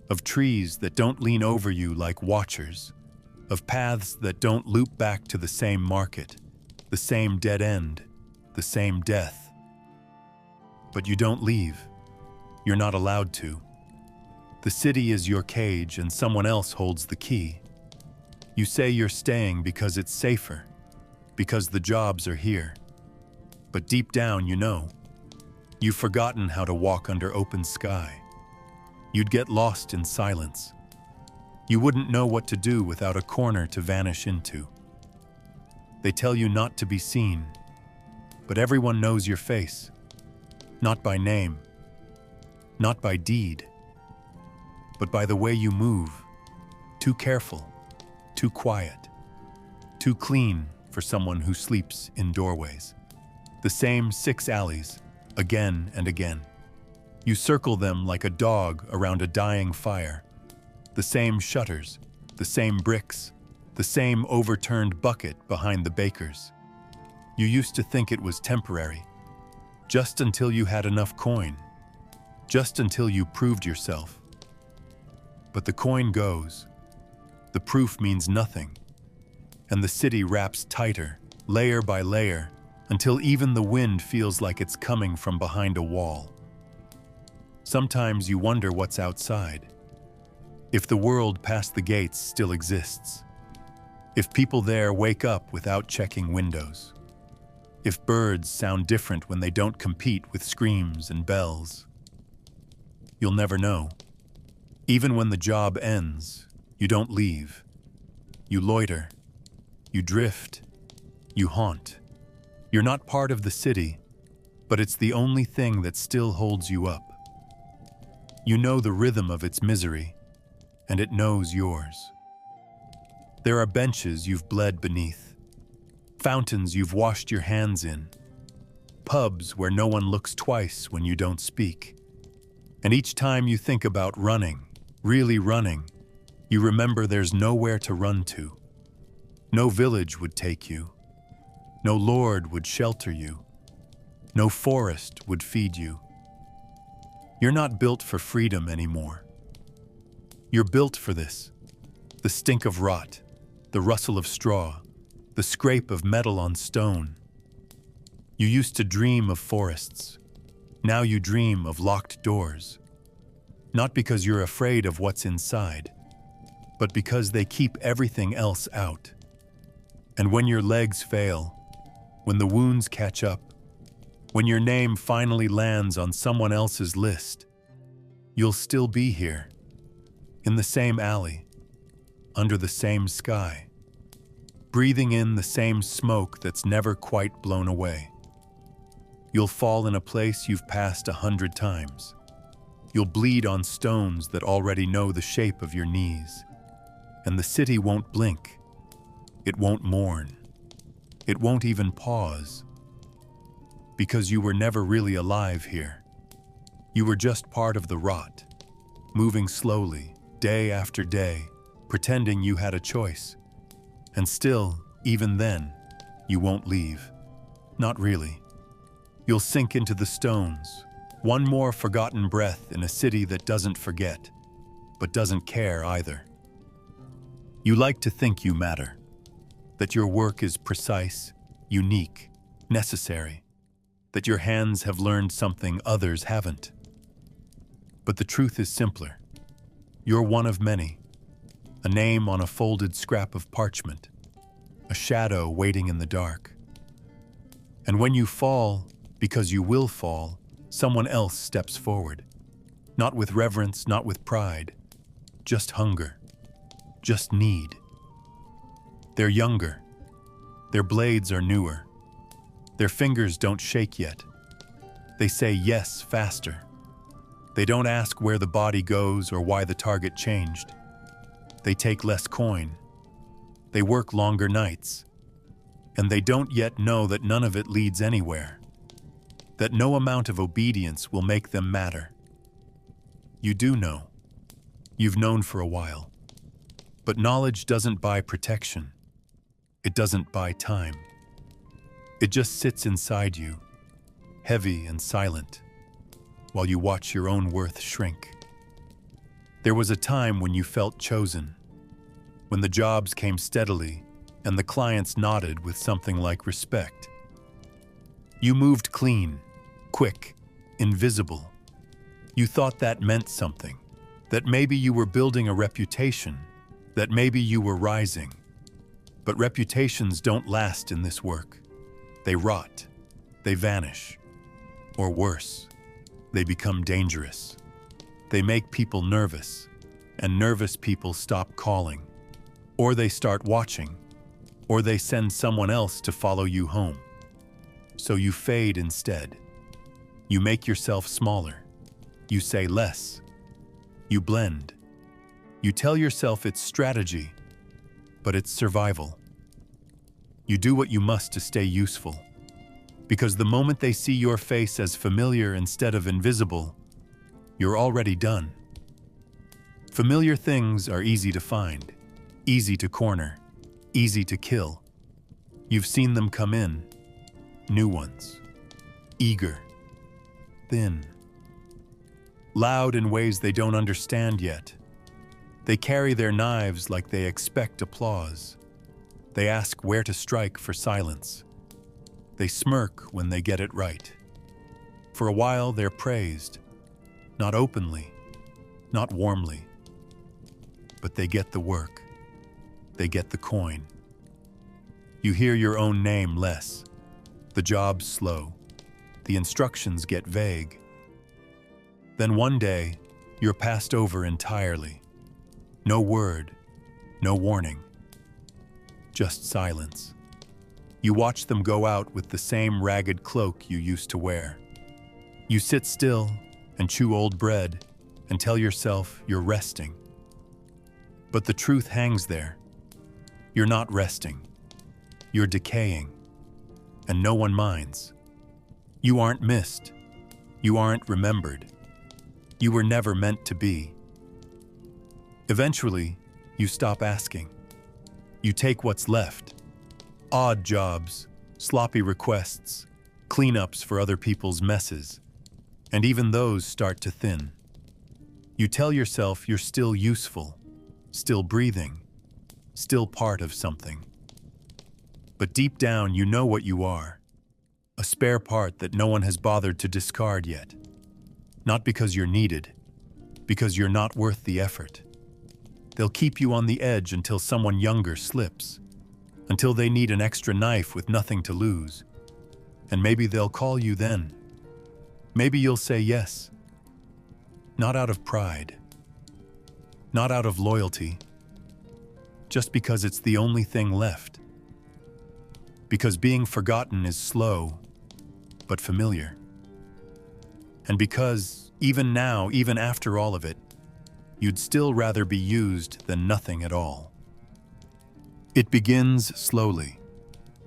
of trees that don't lean over you like watchers, of paths that don't loop back to the same market, the same dead end, the same death. But you don't leave. You're not allowed to. The city is your cage and someone else holds the key. You say you're staying because it's safer, because the jobs are here. But deep down, you know, you've forgotten how to walk under open sky. You'd get lost in silence. You wouldn't know what to do without a corner to vanish into. They tell you not to be seen, but everyone knows your face. Not by name, not by deed, but by the way you move. Too careful, too quiet, too clean for someone who sleeps in doorways. The same 6 alleys, again and again. You circle them like a dog around a dying fire. The same shutters, the same bricks, the same overturned bucket behind the bakers. You used to think it was temporary, just until you had enough coin, just until you proved yourself. But the coin goes, the proof means nothing, and the city wraps tighter, layer by layer, until even the wind feels like it's coming from behind a wall. Sometimes you wonder what's outside. If the world past the gates still exists. If people there wake up without checking windows. If birds sound different when they don't compete with screams and bells. You'll never know. Even when the job ends, you don't leave. You loiter. You drift. You haunt. You're not part of the city, but it's the only thing that still holds you up. You know the rhythm of its misery, and it knows yours. There are benches you've bled beneath, fountains you've washed your hands in, pubs where no one looks twice when you don't speak. And each time you think about running, really running, you remember there's nowhere to run to. No village would take you. No lord would shelter you. No forest would feed you. You're not built for freedom anymore. You're built for this. The stink of rot, the rustle of straw, the scrape of metal on stone. You used to dream of forests. Now you dream of locked doors. Not because you're afraid of what's inside, but because they keep everything else out. And when your legs fail, when the wounds catch up, when your name finally lands on someone else's list, you'll still be here, in the same alley, under the same sky, breathing in the same smoke that's never quite blown away. You'll fall in a place you've passed 100 times. You'll bleed on stones that already know the shape of your knees. And the city won't blink. It won't mourn. It won't even pause. Because you were never really alive here. You were just part of the rot, moving slowly, day after day, pretending you had a choice. And still, even then, you won't leave. Not really. You'll sink into the stones, one more forgotten breath in a city that doesn't forget, but doesn't care either. You like to think you matter, that your work is precise, unique, necessary, that your hands have learned something others haven't. But the truth is simpler. You're one of many, a name on a folded scrap of parchment, a shadow waiting in the dark. And when you fall, because you will fall, someone else steps forward. Not with reverence, not with pride, just hunger, just need. They're younger. Their blades are newer. Their fingers don't shake yet. They say yes faster. They don't ask where the body goes or why the target changed. They take less coin. They work longer nights. And they don't yet know that none of it leads anywhere. That no amount of obedience will make them matter. You do know. You've known for a while. But knowledge doesn't buy protection. It doesn't buy time. It just sits inside you, heavy and silent, while you watch your own worth shrink. There was a time when you felt chosen, when the jobs came steadily and the clients nodded with something like respect. You moved clean, quick, invisible. You thought that meant something, that maybe you were building a reputation, that maybe you were rising. But reputations don't last in this work. They rot, they vanish, or worse, they become dangerous. They make people nervous, and nervous people stop calling, or they start watching, or they send someone else to follow you home. So you fade instead. You make yourself smaller. You say less. You blend. You tell yourself it's strategy, but it's survival. You do what you must to stay useful, because the moment they see your face as familiar instead of invisible, you're already done. Familiar things are easy to find, easy to corner, easy to kill. You've seen them come in, new ones, eager, thin, loud in ways they don't understand yet. They carry their knives like they expect applause. They ask where to strike for silence. They smirk when they get it right. For a while, they're praised, not openly, not warmly, but they get the work. They get the coin. You hear your own name less. The job's slow. The instructions get vague. Then one day, you're passed over entirely. No word, no warning. Just silence. You watch them go out with the same ragged cloak you used to wear. You sit still and chew old bread and tell yourself you're resting. But the truth hangs there. You're not resting. You're decaying. And no one minds. You aren't missed. You aren't remembered. You were never meant to be. Eventually, you stop asking. You take what's left. Odd jobs, sloppy requests, cleanups for other people's messes, and even those start to thin. You tell yourself you're still useful, still breathing, still part of something. But deep down, you know what you are. A spare part that no one has bothered to discard yet. Not because you're needed, because you're not worth the effort. They'll keep you on the edge until someone younger slips, until they need an extra knife with nothing to lose. And maybe they'll call you then. Maybe you'll say yes. Not out of pride, not out of loyalty, just because it's the only thing left. Because being forgotten is slow, but familiar. And because, even now, even after all of it, you'd still rather be used than nothing at all. It begins slowly,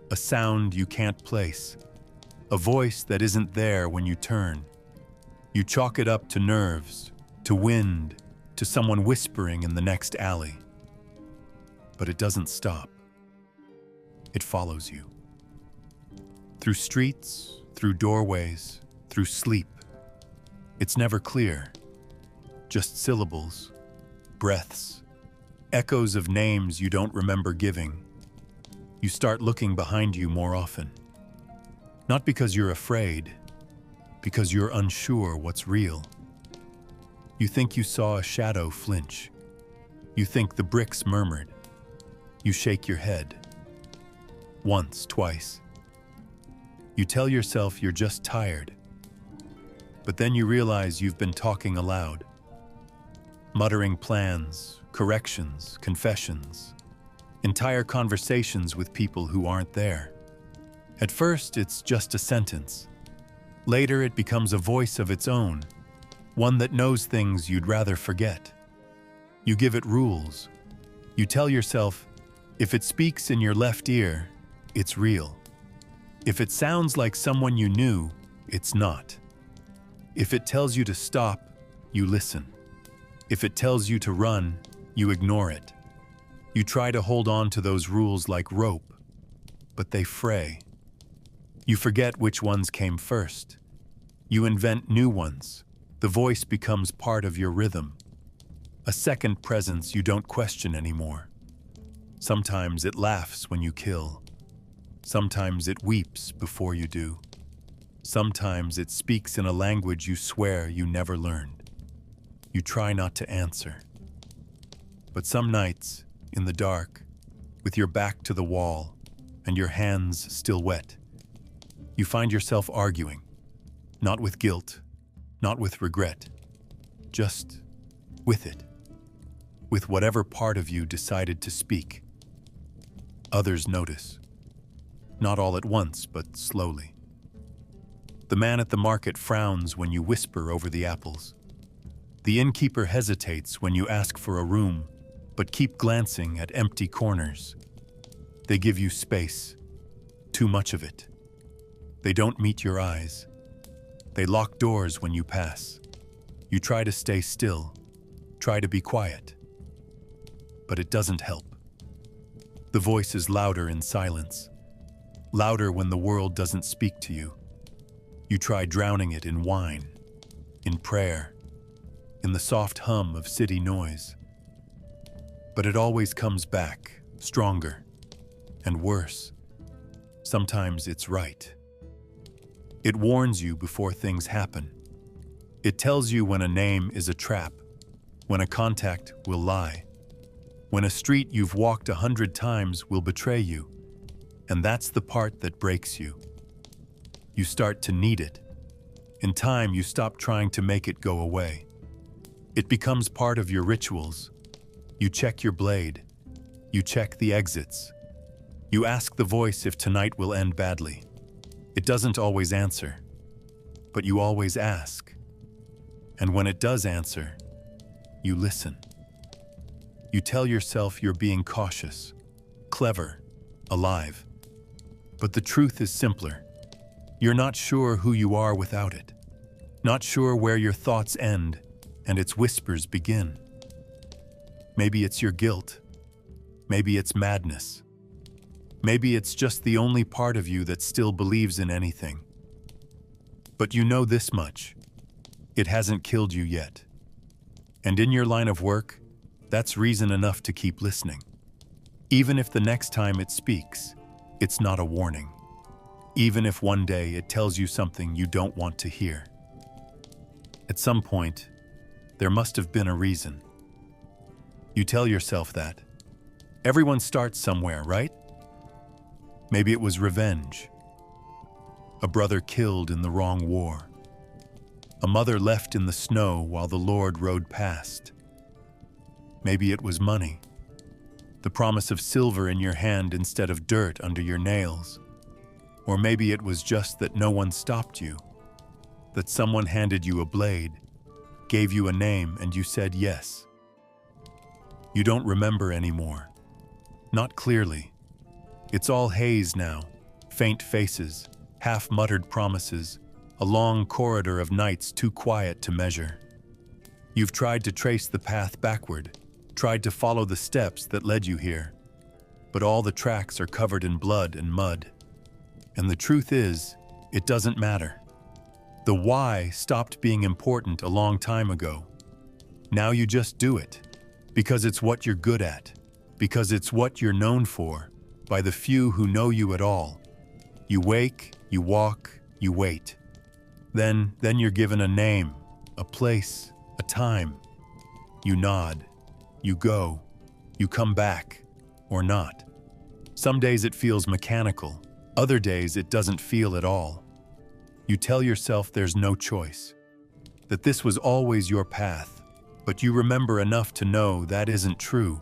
a sound you can't place, a voice that isn't there when you turn. You chalk it up to nerves, to wind, to someone whispering in the next alley. But it doesn't stop. It follows you. Through streets, through doorways, through sleep. It's never clear. Just syllables, breaths, echoes of names you don't remember giving. You start looking behind you more often. Not because you're afraid, because you're unsure what's real. You think you saw a shadow flinch. You think the bricks murmured. You shake your head. Once, twice. You tell yourself you're just tired. But then you realize you've been talking aloud, muttering plans, corrections, confessions, entire conversations with people who aren't there. At first, it's just a sentence. Later, it becomes a voice of its own, one that knows things you'd rather forget. You give it rules. You tell yourself, if it speaks in your left ear, it's real. If it sounds like someone you knew, it's not. If it tells you to stop, you listen. If it tells you to run, you ignore it. You try to hold on to those rules like rope, but they fray. You forget which ones came first. You invent new ones. The voice becomes part of your rhythm. A second presence you don't question anymore. Sometimes it laughs when you kill. Sometimes it weeps before you do. Sometimes it speaks in a language you swear you never learned. You try not to answer. But some nights, in the dark, with your back to the wall and your hands still wet, you find yourself arguing, not with guilt, not with regret, just with it, with whatever part of you decided to speak. Others notice, not all at once, but slowly. The man at the market frowns when you whisper over the apples. The innkeeper hesitates when you ask for a room, but keep glancing at empty corners. They give you space, too much of it. They don't meet your eyes. They lock doors when you pass. You try to stay still, try to be quiet. But it doesn't help. The voice is louder in silence, louder when the world doesn't speak to you. You try drowning it in wine, in prayer, in the soft hum of city noise. But it always comes back, stronger and worse. Sometimes it's right. It warns you before things happen. It tells you when a name is a trap, when a contact will lie, when a street you've walked 100 times will betray you. And that's the part that breaks you. You start to need it. In time, you stop trying to make it go away. It becomes part of your rituals. You check your blade. You check the exits. You ask the voice if tonight will end badly. It doesn't always answer, but you always ask. And when it does answer, you listen. You tell yourself you're being cautious, clever, alive. But the truth is simpler. You're not sure who you are without it. Not sure where your thoughts end and its whispers begin. Maybe it's your guilt. Maybe it's madness. Maybe it's just the only part of you that still believes in anything. But you know this much. It hasn't killed you yet. And in your line of work, that's reason enough to keep listening. Even if the next time it speaks, it's not a warning. Even if one day it tells you something you don't want to hear. At some point, there must have been a reason. You tell yourself that. Everyone starts somewhere, right? Maybe it was revenge. A brother killed in the wrong war. A mother left in the snow while the Lord rode past. Maybe it was money. The promise of silver in your hand instead of dirt under your nails. Or maybe it was just that no one stopped you. That someone handed you a blade, gave you a name, and you said yes. You don't remember anymore. Not clearly. It's all haze now, faint faces, half-muttered promises, a long corridor of nights too quiet to measure. You've tried to trace the path backward, tried to follow the steps that led you here, but all the tracks are covered in blood and mud. And the truth is, it doesn't matter. The why stopped being important a long time ago. Now you just do it, because it's what you're good at, because it's what you're known for, by the few who know you at all. You wake, you walk, you wait. Then you're given a name, a place, a time. You nod, you go, you come back, or not. Some days it feels mechanical, other days it doesn't feel at all. You tell yourself there's no choice, that this was always your path, but you remember enough to know that isn't true.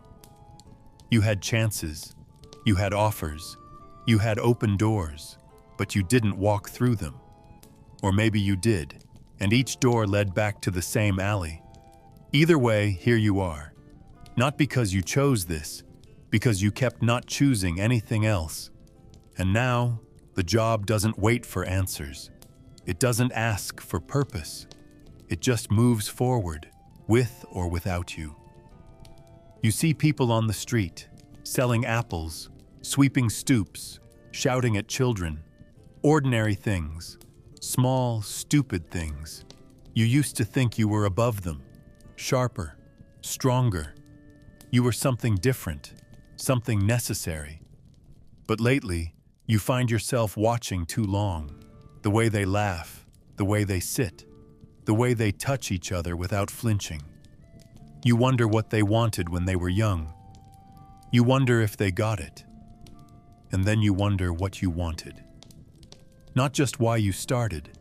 You had chances, you had offers, you had open doors, but you didn't walk through them. Or maybe you did, and each door led back to the same alley. Either way, here you are. Not because you chose this, because you kept not choosing anything else. And now, the job doesn't wait for answers. It doesn't ask for purpose. It just moves forward, with or without you. You see people on the street, selling apples, sweeping stoops, shouting at children. Ordinary things, small, stupid things. You used to think you were above them, sharper, stronger. You were something different, something necessary. But lately, you find yourself watching too long. The way they laugh, the way they sit, the way they touch each other without flinching. You wonder what they wanted when they were young. You wonder if they got it. And then you wonder what you wanted. Not just why you started,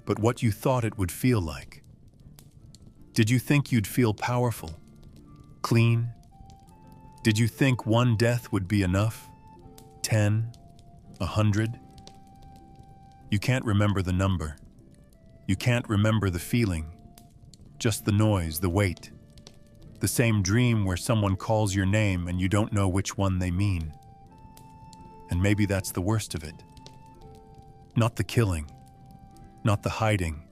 but what you thought it would feel like. Did you think you'd feel powerful, clean? Did you think one death would be enough? 10? 100? You can't remember the number. You can't remember the feeling. Just the noise, the weight. The same dream where someone calls your name and you don't know which one they mean. And maybe that's the worst of it. Not the killing, not the hiding,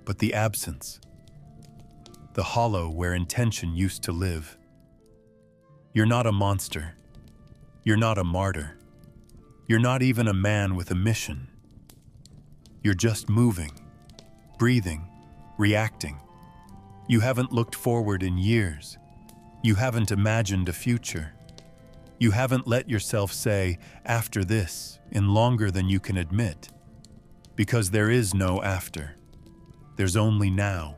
but the absence. The hollow where intention used to live. You're not a monster. You're not a martyr. You're not even a man with a mission. You're just moving, breathing, reacting. You haven't looked forward in years. You haven't imagined a future. You haven't let yourself say, after this, in longer than you can admit. Because there is no after. There's only now,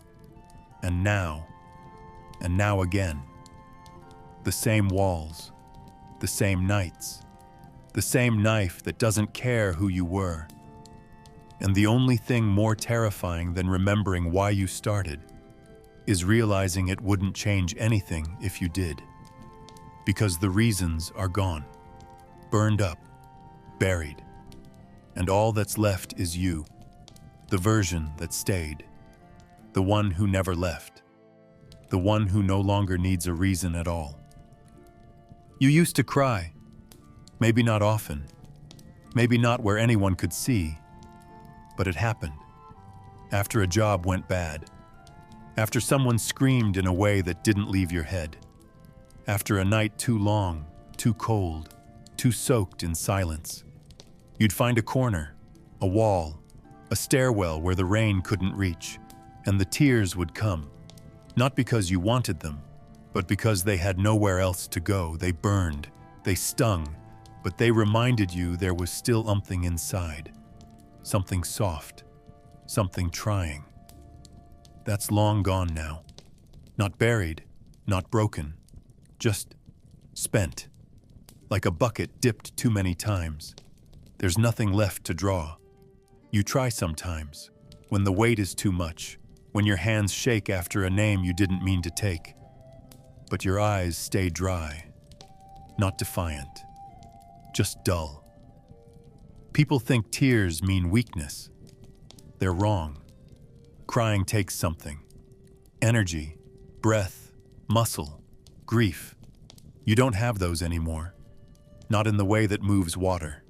and now, and now again. The same walls, the same nights, the same knife that doesn't care who you were. And the only thing more terrifying than remembering why you started is realizing it wouldn't change anything if you did. Because the reasons are gone, burned up, buried. And all that's left is you, the version that stayed, the one who never left, the one who no longer needs a reason at all. You used to cry, maybe not often, maybe not where anyone could see, but it happened. After a job went bad, after someone screamed in a way that didn't leave your head, after a night too long, too cold, too soaked in silence. You'd find a corner, a wall, a stairwell where the rain couldn't reach, and the tears would come, not because you wanted them, but because they had nowhere else to go. They burned, they stung, but they reminded you there was still something inside, something soft, something trying. That's long gone now. Not buried, not broken, just spent, like a bucket dipped too many times. There's nothing left to draw. You try sometimes, when the weight is too much, when your hands shake after a name you didn't mean to take. But your eyes stay dry, not defiant, just dull. People think tears mean weakness. They're wrong. Crying takes something. Energy, breath, muscle, grief. You don't have those anymore. Not in the way that moves water.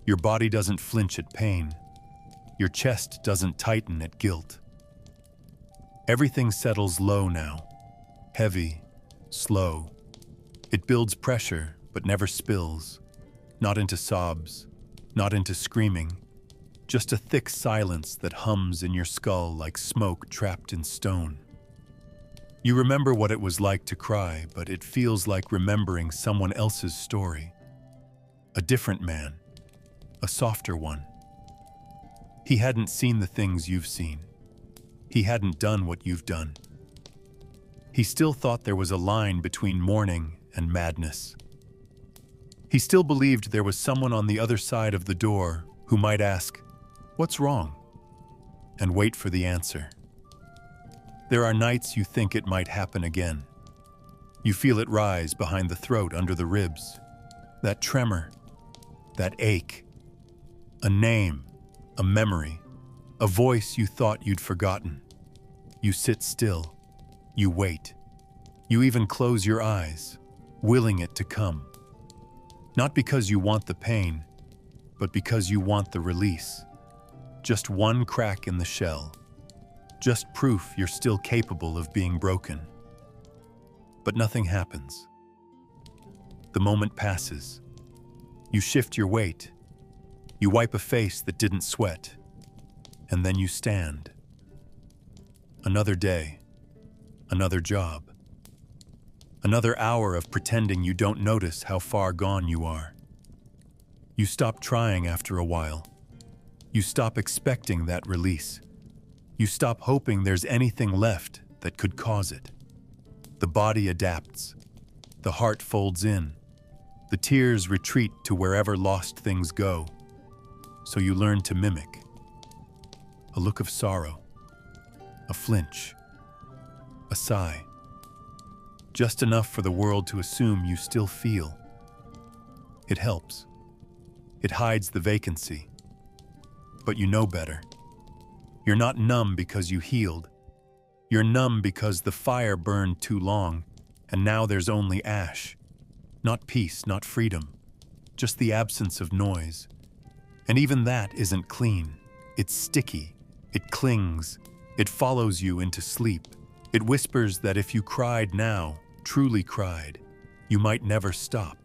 Your body doesn't flinch at pain. Your chest doesn't tighten at guilt. Everything settles low now. Heavy, slow. It builds pressure, but never spills. Not into sobs, not into screaming. Just a thick silence that hums in your skull like smoke trapped in stone. You remember what it was like to cry, but it feels like remembering someone else's story. A different man, a softer one. He hadn't seen the things you've seen. He hadn't done what you've done. He still thought there was a line between mourning and madness. He still believed there was someone on the other side of the door who might ask, "What's wrong?" and wait for the answer. There are nights you think it might happen again. You feel it rise behind the throat, under the ribs. That tremor, that ache. A name, a memory, a voice you thought you'd forgotten. You sit still. You wait. You even close your eyes, willing it to come. Not because you want the pain, but because you want the release. Just one crack in the shell. Just proof you're still capable of being broken. But nothing happens. The moment passes. You shift your weight. You wipe a face that didn't sweat. And then you stand. Another day. Another job. Another hour of pretending you don't notice how far gone you are. You stop trying after a while. You stop expecting that release. You stop hoping there's anything left that could cause it. The body adapts. The heart folds in. The tears retreat to wherever lost things go. So you learn to mimic. A look of sorrow. A flinch. A sigh. Just enough for the world to assume you still feel. It helps. It hides the vacancy. But you know better. You're not numb because you healed. You're numb because the fire burned too long, and now there's only ash. Not peace, not freedom. Just the absence of noise. And even that isn't clean. It's sticky. It clings. It follows you into sleep. It whispers that if you cried now, truly cried, you might never stop.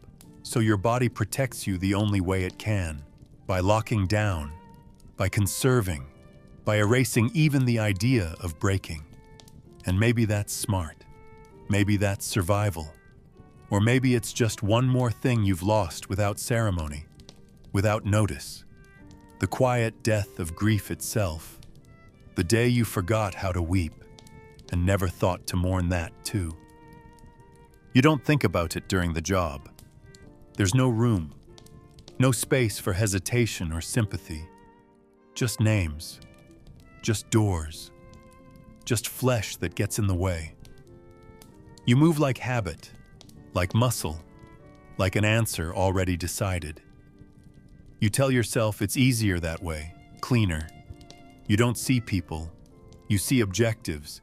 So your body protects you the only way it can, by locking down, by conserving, by erasing even the idea of breaking. And maybe that's smart. Maybe that's survival. Or maybe it's just one more thing you've lost without ceremony, without notice. The quiet death of grief itself. The day you forgot how to weep and never thought to mourn that too. You don't think about it during the job. There's no room, no space for hesitation or sympathy. Just names, just doors, just flesh that gets in the way. You move like habit, like muscle, like an answer already decided. You tell yourself it's easier that way, cleaner. You don't see people, you see objectives.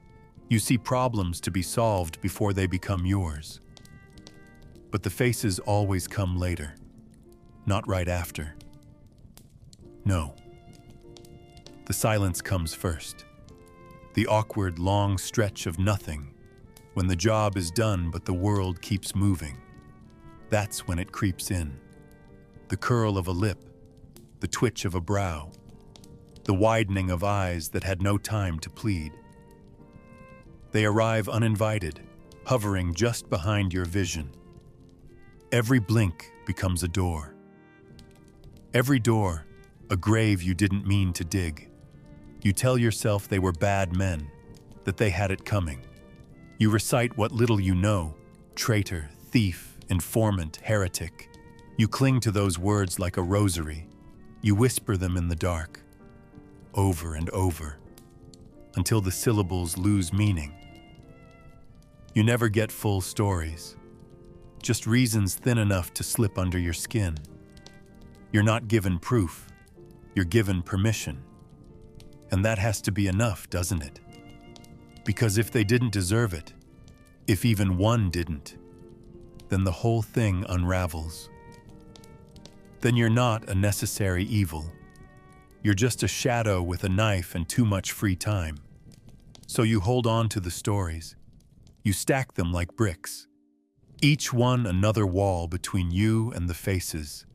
You see problems to be solved before they become yours. But the faces always come later, not right after. No. The silence comes first. The awkward, long stretch of nothing, when the job is done but the world keeps moving. That's when it creeps in. The curl of a lip, the twitch of a brow, the widening of eyes that had no time to plead. They arrive uninvited, hovering just behind your vision. Every blink becomes a door. Every door, a grave you didn't mean to dig. You tell yourself they were bad men, that they had it coming. You recite what little you know, traitor, thief, informant, heretic. You cling to those words like a rosary. You whisper them in the dark, over and over, until the syllables lose meaning. You never get full stories, just reasons thin enough to slip under your skin. You're not given proof, you're given permission. And that has to be enough, doesn't it? Because if they didn't deserve it, if even one didn't, then the whole thing unravels. Then you're not a necessary evil. You're just a shadow with a knife and too much free time. So you hold on to the stories. You stack them like bricks, each one another wall between you and the faces.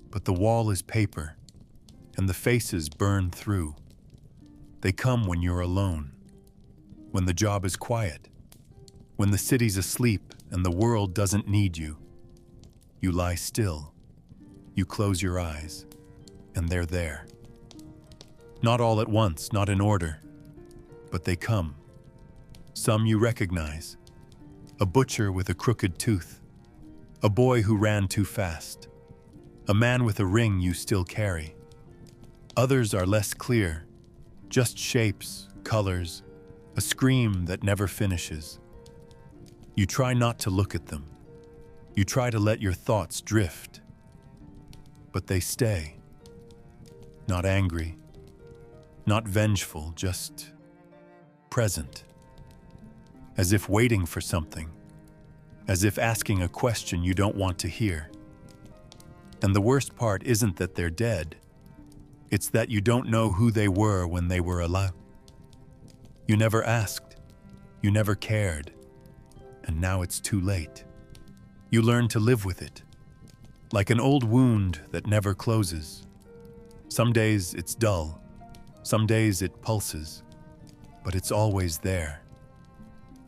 But the wall is paper, and the faces burn through. They come when you're alone, when the job is quiet, When the city's asleep and the world doesn't need you, you lie still, you close your eyes, and they're there. Not all at once, not in order, but they come. Some you recognize. A butcher with a crooked tooth, a boy who ran too fast, a man with a ring you still carry. Others are less clear, just shapes, colors, a scream that never finishes. You try not to look at them. You try to let your thoughts drift. But they stay. Not angry, not vengeful, just present. As if waiting for something. As if asking a question you don't want to hear. And the worst part isn't that they're dead. It's that you don't know who they were when they were alive. You never asked. You never cared. And now it's too late. You learn to live with it. Like an old wound that never closes. Some days it's dull. Some days it pulses. But it's always there.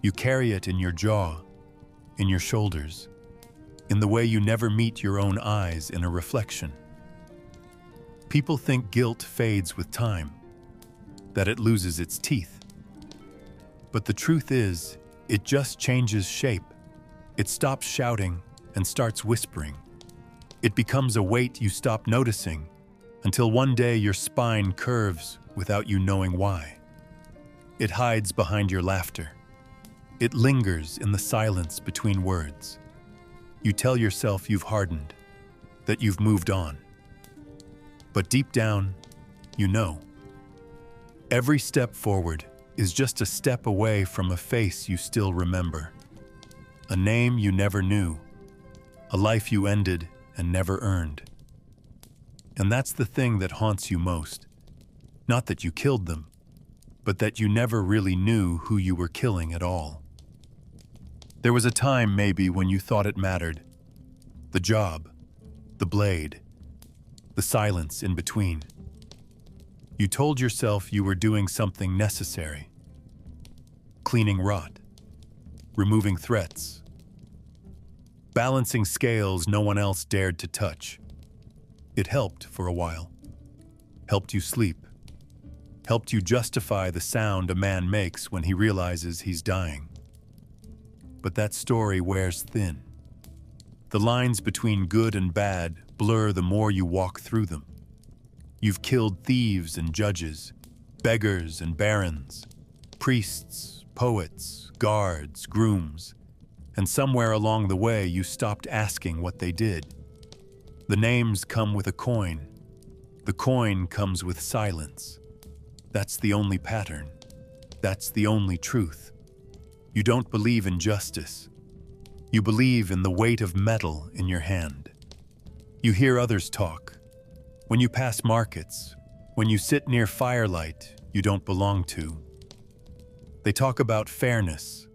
You carry it in your jaw, in your shoulders, in the way you never meet your own eyes in a reflection. People think guilt fades with time, that it loses its teeth. But the truth is, it just changes shape. It stops shouting and starts whispering. It becomes a weight you stop noticing until one day your spine curves without you knowing why. It hides behind your laughter. It lingers in the silence between words. You tell yourself you've hardened, that you've moved on. But deep down, you know. Every step forward is just a step away from a face you still remember. A name you never knew. A life you ended and never earned. And that's the thing that haunts you most. Not that you killed them, but that you never really knew who you were killing at all. There was a time, maybe, when you thought it mattered. The job, the blade, the silence in between. You told yourself you were doing something necessary. Cleaning rot, removing threats, balancing scales no one else dared to touch. It helped for a while. Helped you sleep. Helped you justify the sound a man makes when he realizes he's dying. But that story wears thin. The lines between good and bad blur the more you walk through them. You've killed thieves and judges, beggars and barons, priests, poets, guards, grooms, and somewhere along the way you stopped asking what they did. The names come with a coin. The coin comes with silence. That's the only pattern. That's the only truth. You don't believe in justice. You believe in the weight of metal in your hand. You hear others talk. When you pass markets, when you sit near firelight you don't belong to. They talk about fairness,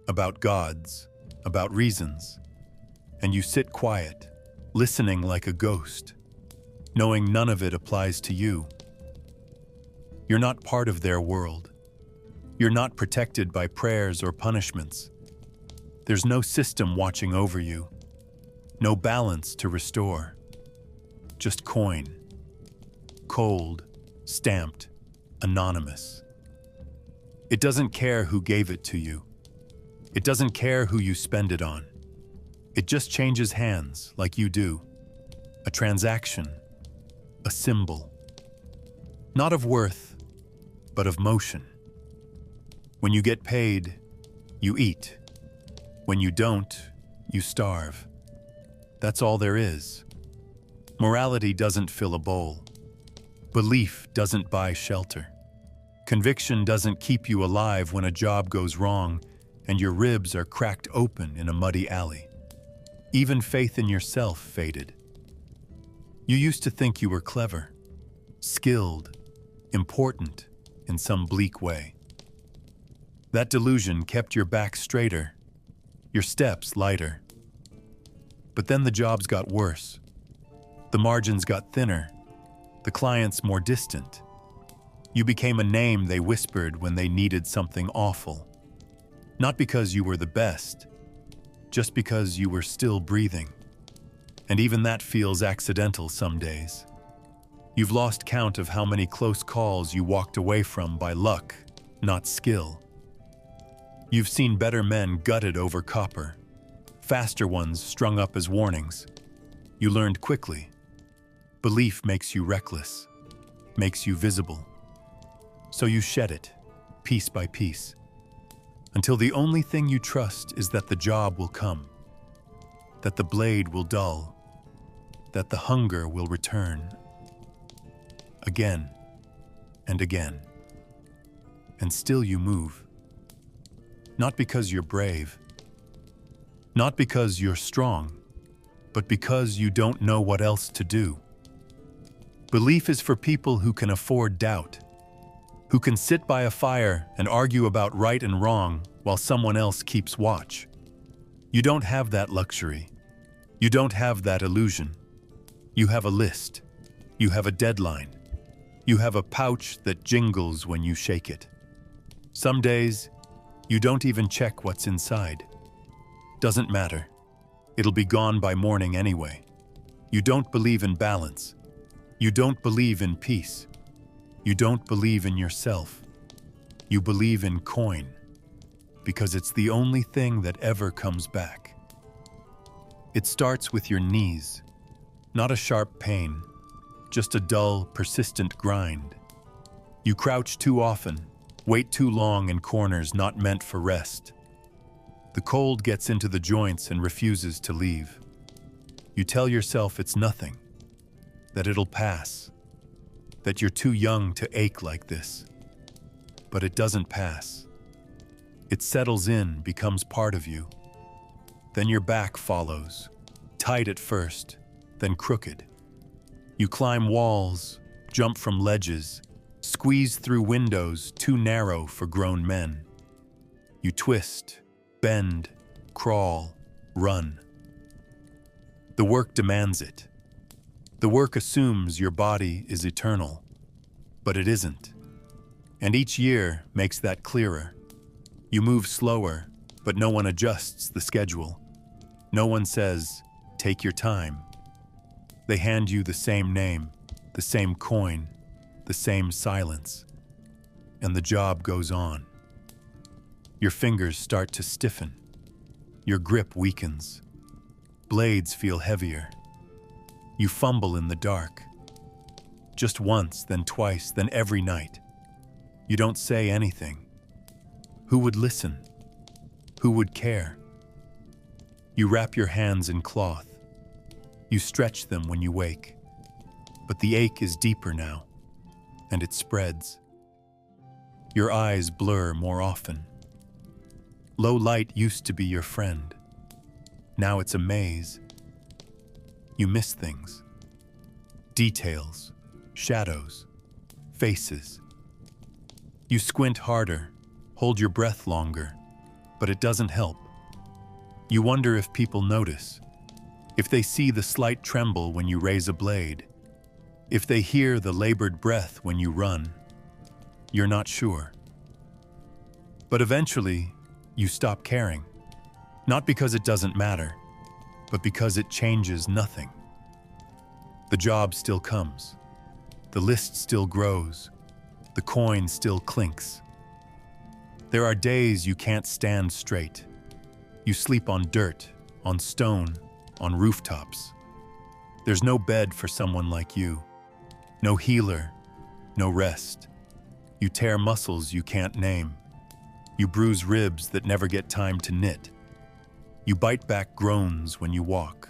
about gods, about reasons. And you sit quiet, listening like a ghost, knowing none of it applies to you. You're not part of their world. You're not protected by prayers or punishments. There's no system watching over you, no balance to restore. Just coin. Cold, stamped, anonymous. It doesn't care who gave it to you. It doesn't care who you spend it on. It just changes hands like you do. A transaction, a symbol. Not of worth, but of motion. When you get paid, you eat. When you don't, you starve. That's all there is. Morality doesn't fill a bowl. Belief doesn't buy shelter. Conviction doesn't keep you alive when a job goes wrong and your ribs are cracked open in a muddy alley. Even faith in yourself faded. You used to think you were clever, skilled, important in some bleak way. That delusion kept your back straighter, your steps lighter. But then the jobs got worse. The margins got thinner, the clients more distant. You became a name they whispered when they needed something awful. Not because you were the best, just because you were still breathing. And even that feels accidental some days. You've lost count of how many close calls you walked away from by luck, not skill. You've seen better men gutted over copper, faster ones strung up as warnings. You learned quickly. Belief makes you reckless, makes you visible. So you shed it, piece by piece, until the only thing you trust is that the job will come, that the blade will dull, that the hunger will return. Again and again. And still you move. Not because you're brave, not because you're strong, but because you don't know what else to do. Belief is for people who can afford doubt, who can sit by a fire and argue about right and wrong while someone else keeps watch. You don't have that luxury. You don't have that illusion. You have a list. You have a deadline. You have a pouch that jingles when you shake it. Some days, you don't even check what's inside. Doesn't matter. It'll be gone by morning anyway. You don't believe in balance. You don't believe in peace. You don't believe in yourself. You believe in coin, because it's the only thing that ever comes back. It starts with your knees, not a sharp pain, just a dull, persistent grind. You crouch too often, wait too long in corners not meant for rest. The cold gets into the joints and refuses to leave. You tell yourself it's nothing, that it'll pass, that you're too young to ache like this. But it doesn't pass. It settles in, becomes part of you. Then your back follows, tight at first, then crooked. You climb walls, jump from ledges, squeeze through windows too narrow for grown men. You twist, bend, crawl, run. The work demands it. The work assumes your body is eternal, but it isn't. And each year makes that clearer. You move slower, but no one adjusts the schedule. No one says, take your time. They hand you the same name, the same coin, the same silence, and the job goes on. Your fingers start to stiffen. Your grip weakens. Blades feel heavier. You fumble in the dark. Just once, then twice, then every night. You don't say anything. Who would listen? Who would care? You wrap your hands in cloth. You stretch them when you wake. But the ache is deeper now, and it spreads. Your eyes blur more often. Low light used to be your friend. Now it's a maze. You miss things. Details, shadows, faces. You squint harder, hold your breath longer, but it doesn't help. You wonder if people notice, if they see the slight tremble when you raise a blade, if they hear the labored breath when you run. You're not sure. But eventually, you stop caring. Not because it doesn't matter, but because it changes nothing. The job still comes. The list still grows. The coin still clinks. There are days you can't stand straight. You sleep on dirt, on stone, on rooftops. There's no bed for someone like you. No healer, no rest. You tear muscles you can't name. You bruise ribs that never get time to knit. You bite back groans when you walk,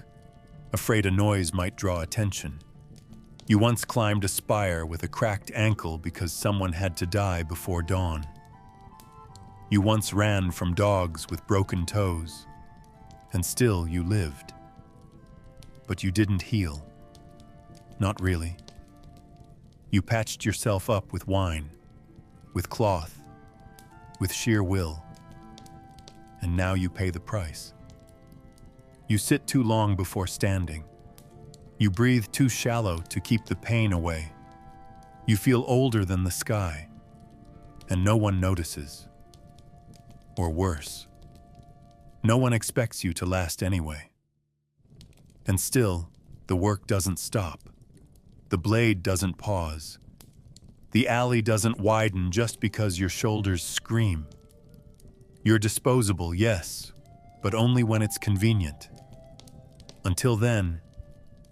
afraid a noise might draw attention. You once climbed a spire with a cracked ankle because someone had to die before dawn. You once ran from dogs with broken toes, and still you lived. But you didn't heal. Not really. You patched yourself up with wine, with cloth, with sheer will. And now you pay the price. You sit too long before standing. You breathe too shallow to keep the pain away. You feel older than the sky, and no one notices. or worse. No one expects you to last anyway. And still, the work doesn't stop. The blade doesn't pause. The alley doesn't widen just because your shoulders scream. You're disposable, yes, but only when it's convenient. Until then,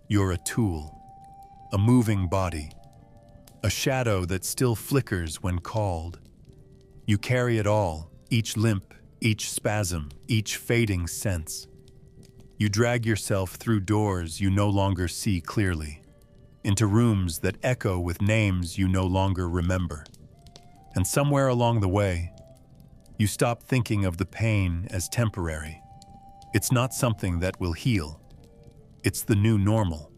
you're a tool, a moving body, a shadow that still flickers when called. You carry it all, each limp, each spasm, each fading sense. You drag yourself through doors you no longer see clearly, into rooms that echo with names you no longer remember. And somewhere along the way, you stop thinking of the pain as temporary. It's not something that will heal. It's the new normal.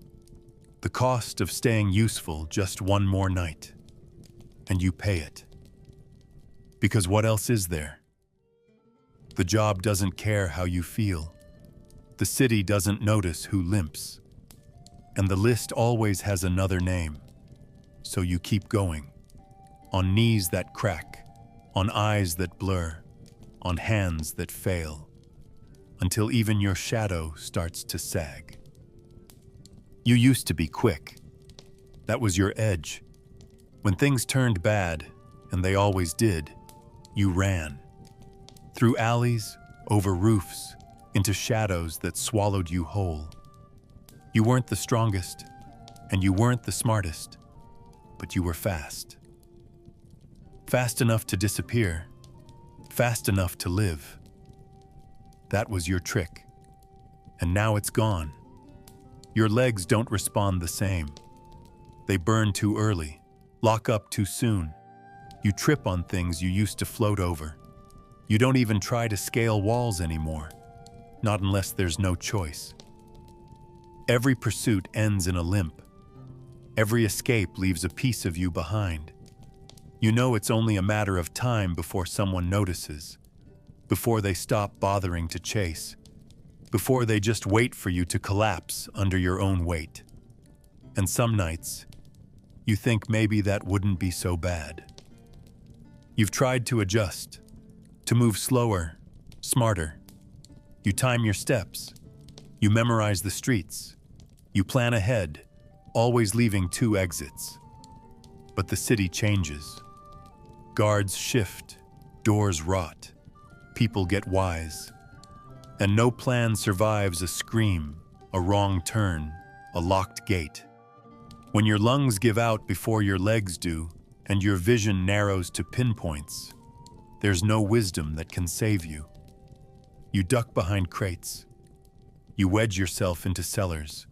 The cost of staying useful just one more night. And you pay it. Because what else is there? The job doesn't care how you feel. The city doesn't notice who limps. And the list always has another name. So you keep going. On knees that crack, on eyes that blur, on hands that fail, until even your shadow starts to sag. You used to be quick. That was your edge. When things turned bad, and they always did, you ran. Through alleys, over roofs, into shadows that swallowed you whole. You weren't the strongest, and you weren't the smartest, but you were fast. Fast enough to disappear, fast enough to live. That was your trick, and now it's gone. Your legs don't respond the same. They burn too early, lock up too soon. You trip on things you used to float over. You don't even try to scale walls anymore, not unless there's no choice. Every pursuit ends in a limp. Every escape leaves a piece of you behind. You know it's only a matter of time before someone notices, before they stop bothering to chase, before they just wait for you to collapse under your own weight. And some nights, you think maybe that wouldn't be so bad. You've tried to adjust, to move slower, smarter. You time your steps. You memorize the streets. You plan ahead, always leaving 2 exits. But the city changes. Guards shift, doors rot, people get wise. And no plan survives a scream, a wrong turn, a locked gate. When your lungs give out before your legs do, and your vision narrows to pinpoints, there's no wisdom that can save you. You duck behind crates. You wedge yourself into cellars.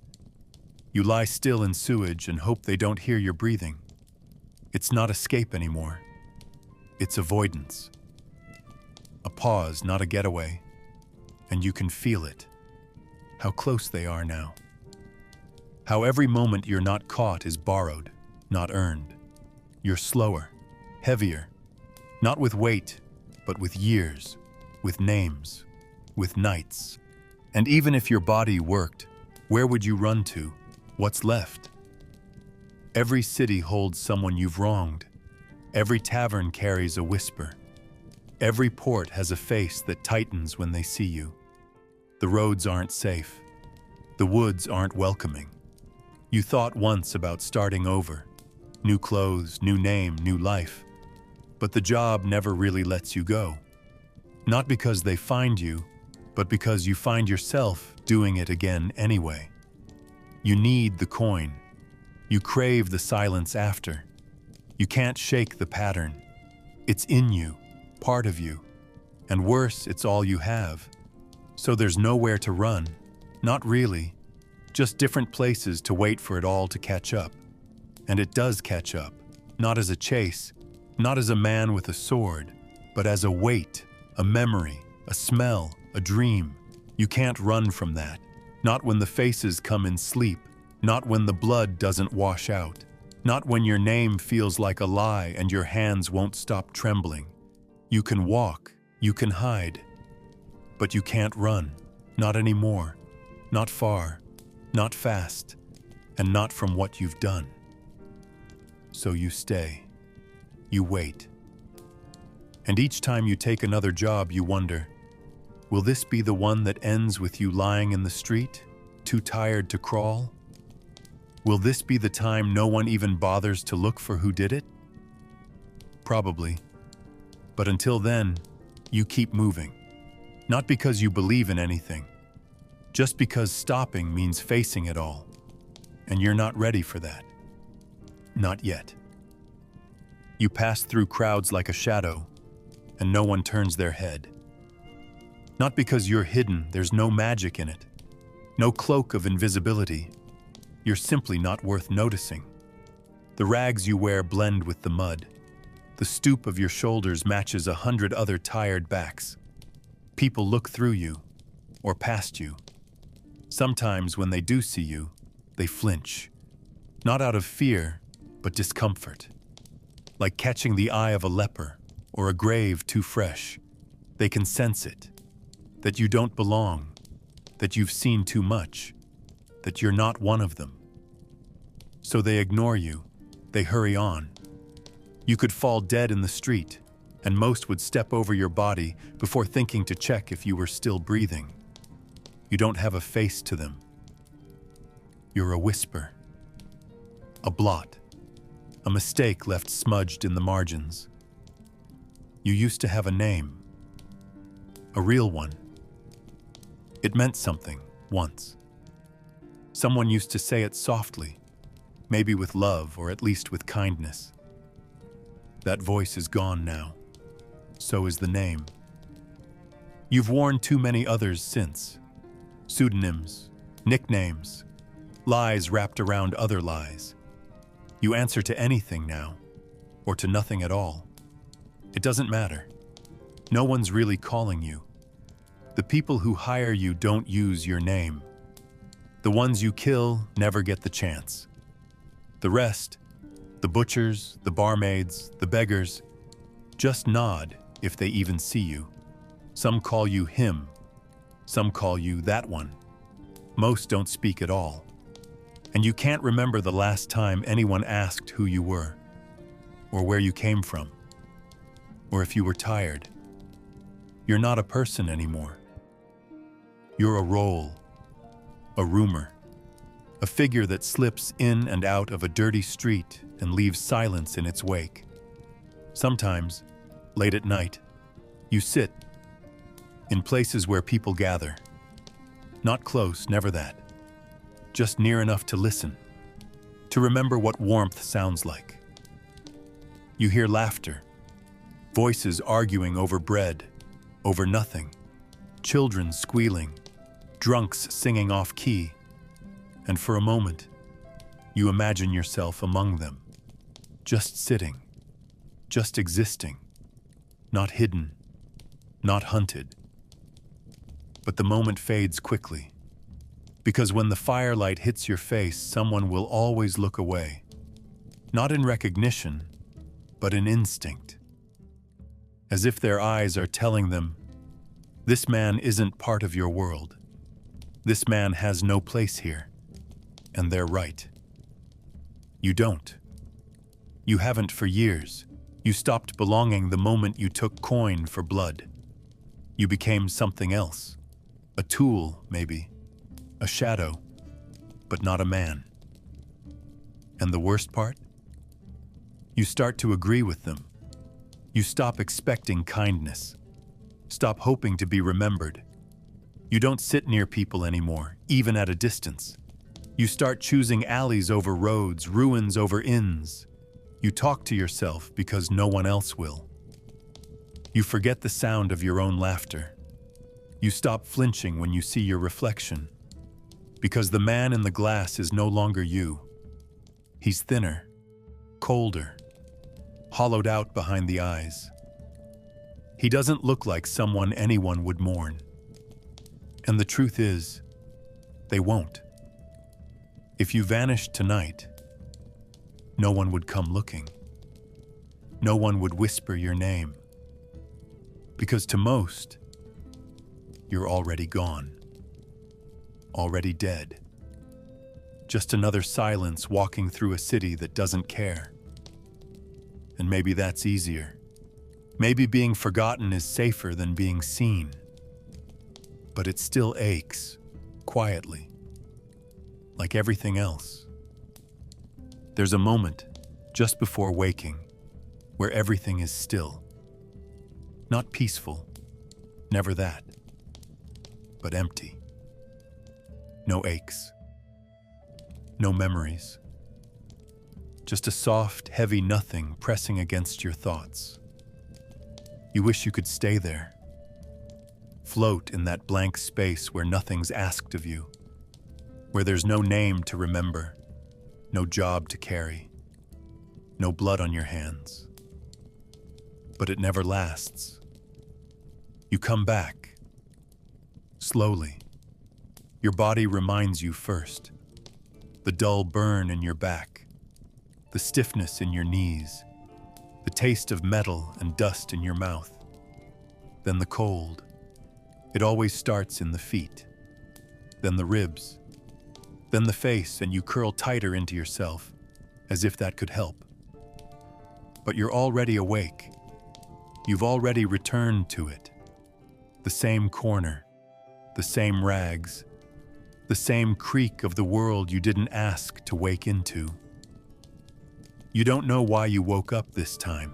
You lie still in sewage and hope they don't hear your breathing. It's not escape anymore. It's avoidance. A pause, not a getaway. And you can feel it. How close they are now. How every moment you're not caught is borrowed, not earned. You're slower, heavier, not with weight, but with years, with names, with nights. And even if your body worked, where would you run to? What's left? Every city holds someone you've wronged. Every tavern carries a whisper. Every port has a face that tightens when they see you. The roads aren't safe. The woods aren't welcoming. You thought once about starting over. New clothes, new name, new life. But the job never really lets you go. Not because they find you, but because you find yourself doing it again anyway. You need the coin. You crave the silence after. You can't shake the pattern. It's in you, part of you. And worse, it's all you have. So there's nowhere to run. Not really. Just different places to wait for it all to catch up. And it does catch up. Not as a chase, not as a man with a sword, but as a weight, a memory, a smell, a dream. You can't run from that. Not when the faces come in sleep. Not when the blood doesn't wash out. Not when your name feels like a lie and your hands won't stop trembling. You can walk, you can hide, but you can't run. Not anymore. Not far. Not fast. And not from what you've done. So you stay. You wait. And each time you take another job, you wonder, will this be the one that ends with you lying in the street, too tired to crawl? Will this be the time no one even bothers to look for who did it? Probably. But until then, you keep moving. Not because you believe in anything, just because stopping means facing it all. And you're not ready for that. Not yet. You pass through crowds like a shadow, and no one turns their head. Not because you're hidden, there's no magic in it. No cloak of invisibility. You're simply not worth noticing. The rags you wear blend with the mud. The stoop of your shoulders matches 100 other tired backs. People look through you, or past you. Sometimes when they do see you, they flinch. Not out of fear, but discomfort. Like catching the eye of a leper, or a grave too fresh. They can sense it. That you don't belong. That you've seen too much. That you're not one of them. So they ignore you. They hurry on. You could fall dead in the street, and most would step over your body before thinking to check if you were still breathing. You don't have a face to them. You're a whisper. A blot. A mistake left smudged in the margins. You used to have a name. A real one. It meant something, once. Someone used to say it softly, maybe with love or at least with kindness. That voice is gone now. So is the name. You've worn too many others since. Pseudonyms, nicknames, lies wrapped around other lies. You answer to anything now, or to nothing at all. It doesn't matter. No one's really calling you. The people who hire you don't use your name. The ones you kill never get the chance. The rest, the butchers, the barmaids, the beggars, just nod if they even see you. Some call you him. Some call you that one. Most don't speak at all. And you can't remember the last time anyone asked who you were, or where you came from, or if you were tired. You're not a person anymore. You're a role, a rumor, a figure that slips in and out of a dirty street and leaves silence in its wake. Sometimes, late at night, you sit in places where people gather. Not close, never that. Just near enough to listen, to remember what warmth sounds like. You hear laughter, voices arguing over bread, over nothing, children squealing, drunks singing off-key, and for a moment, you imagine yourself among them, just sitting, just existing, not hidden, not hunted. But the moment fades quickly, because when the firelight hits your face, someone will always look away, not in recognition, but in instinct, as if their eyes are telling them, this man isn't part of your world. This man has no place here. And they're right. You don't. You haven't for years. You stopped belonging the moment you took coin for blood. You became something else. A tool, maybe. A shadow. But not a man. And the worst part? You start to agree with them. You stop expecting kindness. Stop hoping to be remembered. You don't sit near people anymore, even at a distance. You start choosing alleys over roads, ruins over inns. You talk to yourself because no one else will. You forget the sound of your own laughter. You stop flinching when you see your reflection, because the man in the glass is no longer you. He's thinner, colder, hollowed out behind the eyes. He doesn't look like someone anyone would mourn. And the truth is, they won't. If you vanished tonight, no one would come looking. No one would whisper your name. Because to most, you're already gone. Already dead. Just another silence walking through a city that doesn't care. And maybe that's easier. Maybe being forgotten is safer than being seen, but it still aches, quietly, like everything else. There's a moment, just before waking, where everything is still. Not peaceful, never that, but empty. No aches, no memories. Just a soft, heavy nothing pressing against your thoughts. You wish you could stay there. Float in that blank space where nothing's asked of you. Where there's no name to remember, no job to carry, no blood on your hands. But it never lasts. You come back. Slowly. Your body reminds you first. The dull burn in your back. The stiffness in your knees. The taste of metal and dust in your mouth. Then the cold. It always starts in the feet. Then the ribs. Then the face, and you curl tighter into yourself, as if that could help. But you're already awake. You've already returned to it. The same corner, the same rags, the same creak of the world you didn't ask to wake into. You don't know why you woke up this time.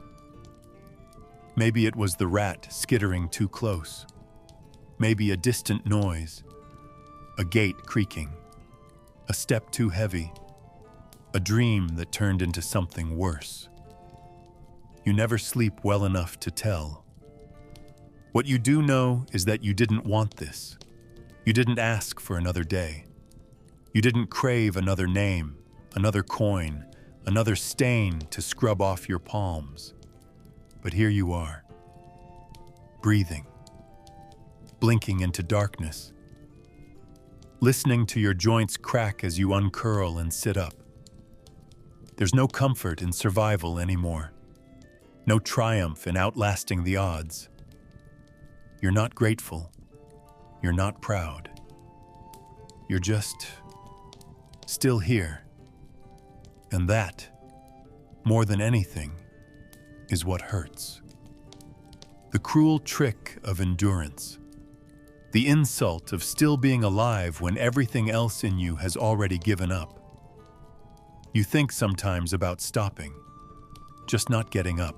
Maybe it was the rat skittering too close. Maybe a distant noise, a gate creaking, a step too heavy, a dream that turned into something worse. You never sleep well enough to tell. What you do know is that you didn't want this. You didn't ask for another day. You didn't crave another name, another coin, another stain to scrub off your palms. But here you are, breathing, blinking into darkness, listening to your joints crack as you uncurl and sit up. There's no comfort in survival anymore, no triumph in outlasting the odds. You're not grateful, you're not proud. You're just still here. And that, more than anything, is what hurts. The cruel trick of endurance. The insult of still being alive when everything else in you has already given up. You think sometimes about stopping, just not getting up,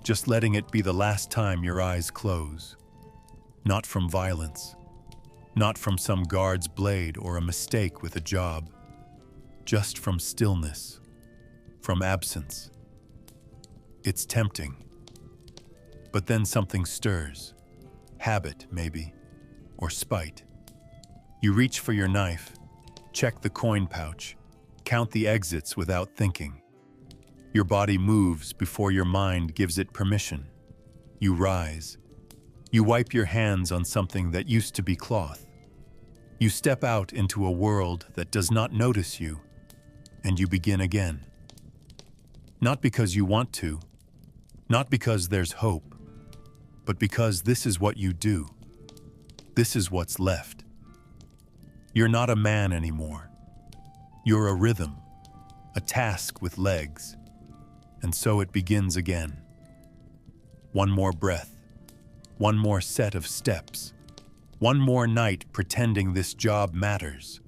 just letting it be the last time your eyes close. Not from violence, not from some guard's blade or a mistake with a job, just from stillness, from absence. It's tempting. But then something stirs. Habit, maybe, or spite. You reach for your knife, check the coin pouch, count the exits without thinking. Your body moves before your mind gives it permission. You rise. You wipe your hands on something that used to be cloth. You step out into a world that does not notice you, and you begin again. Not because you want to, not because there's hope, but because this is what you do. This is what's left. You're not a man anymore. You're a rhythm, a task with legs. And so it begins again. One more breath, one more set of steps, one more night pretending this job matters,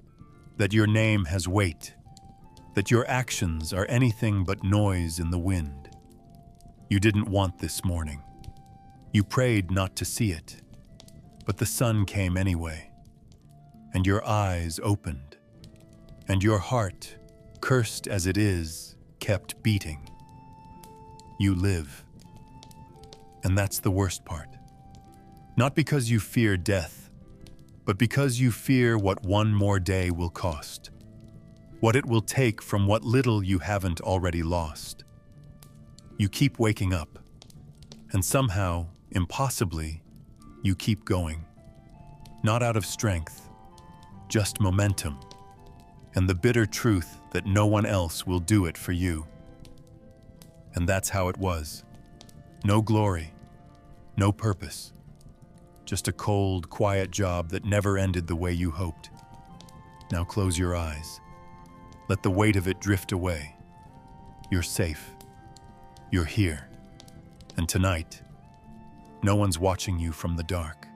that your name has weight, that your actions are anything but noise in the wind. You didn't want this morning. You prayed not to see it, but the sun came anyway, and your eyes opened, and your heart, cursed as it is, kept beating. You live, and that's the worst part. Not because you fear death, but because you fear what one more day will cost, what it will take from what little you haven't already lost. You keep waking up, and somehow, impossibly, you keep going. Not out of strength, just momentum, and the bitter truth that no one else will do it for you. And that's how it was. No glory, no purpose, just a cold, quiet job that never ended the way you hoped. Now close your eyes. Let the weight of it drift away. You're safe. You're here. And tonight, no one's watching you from the dark.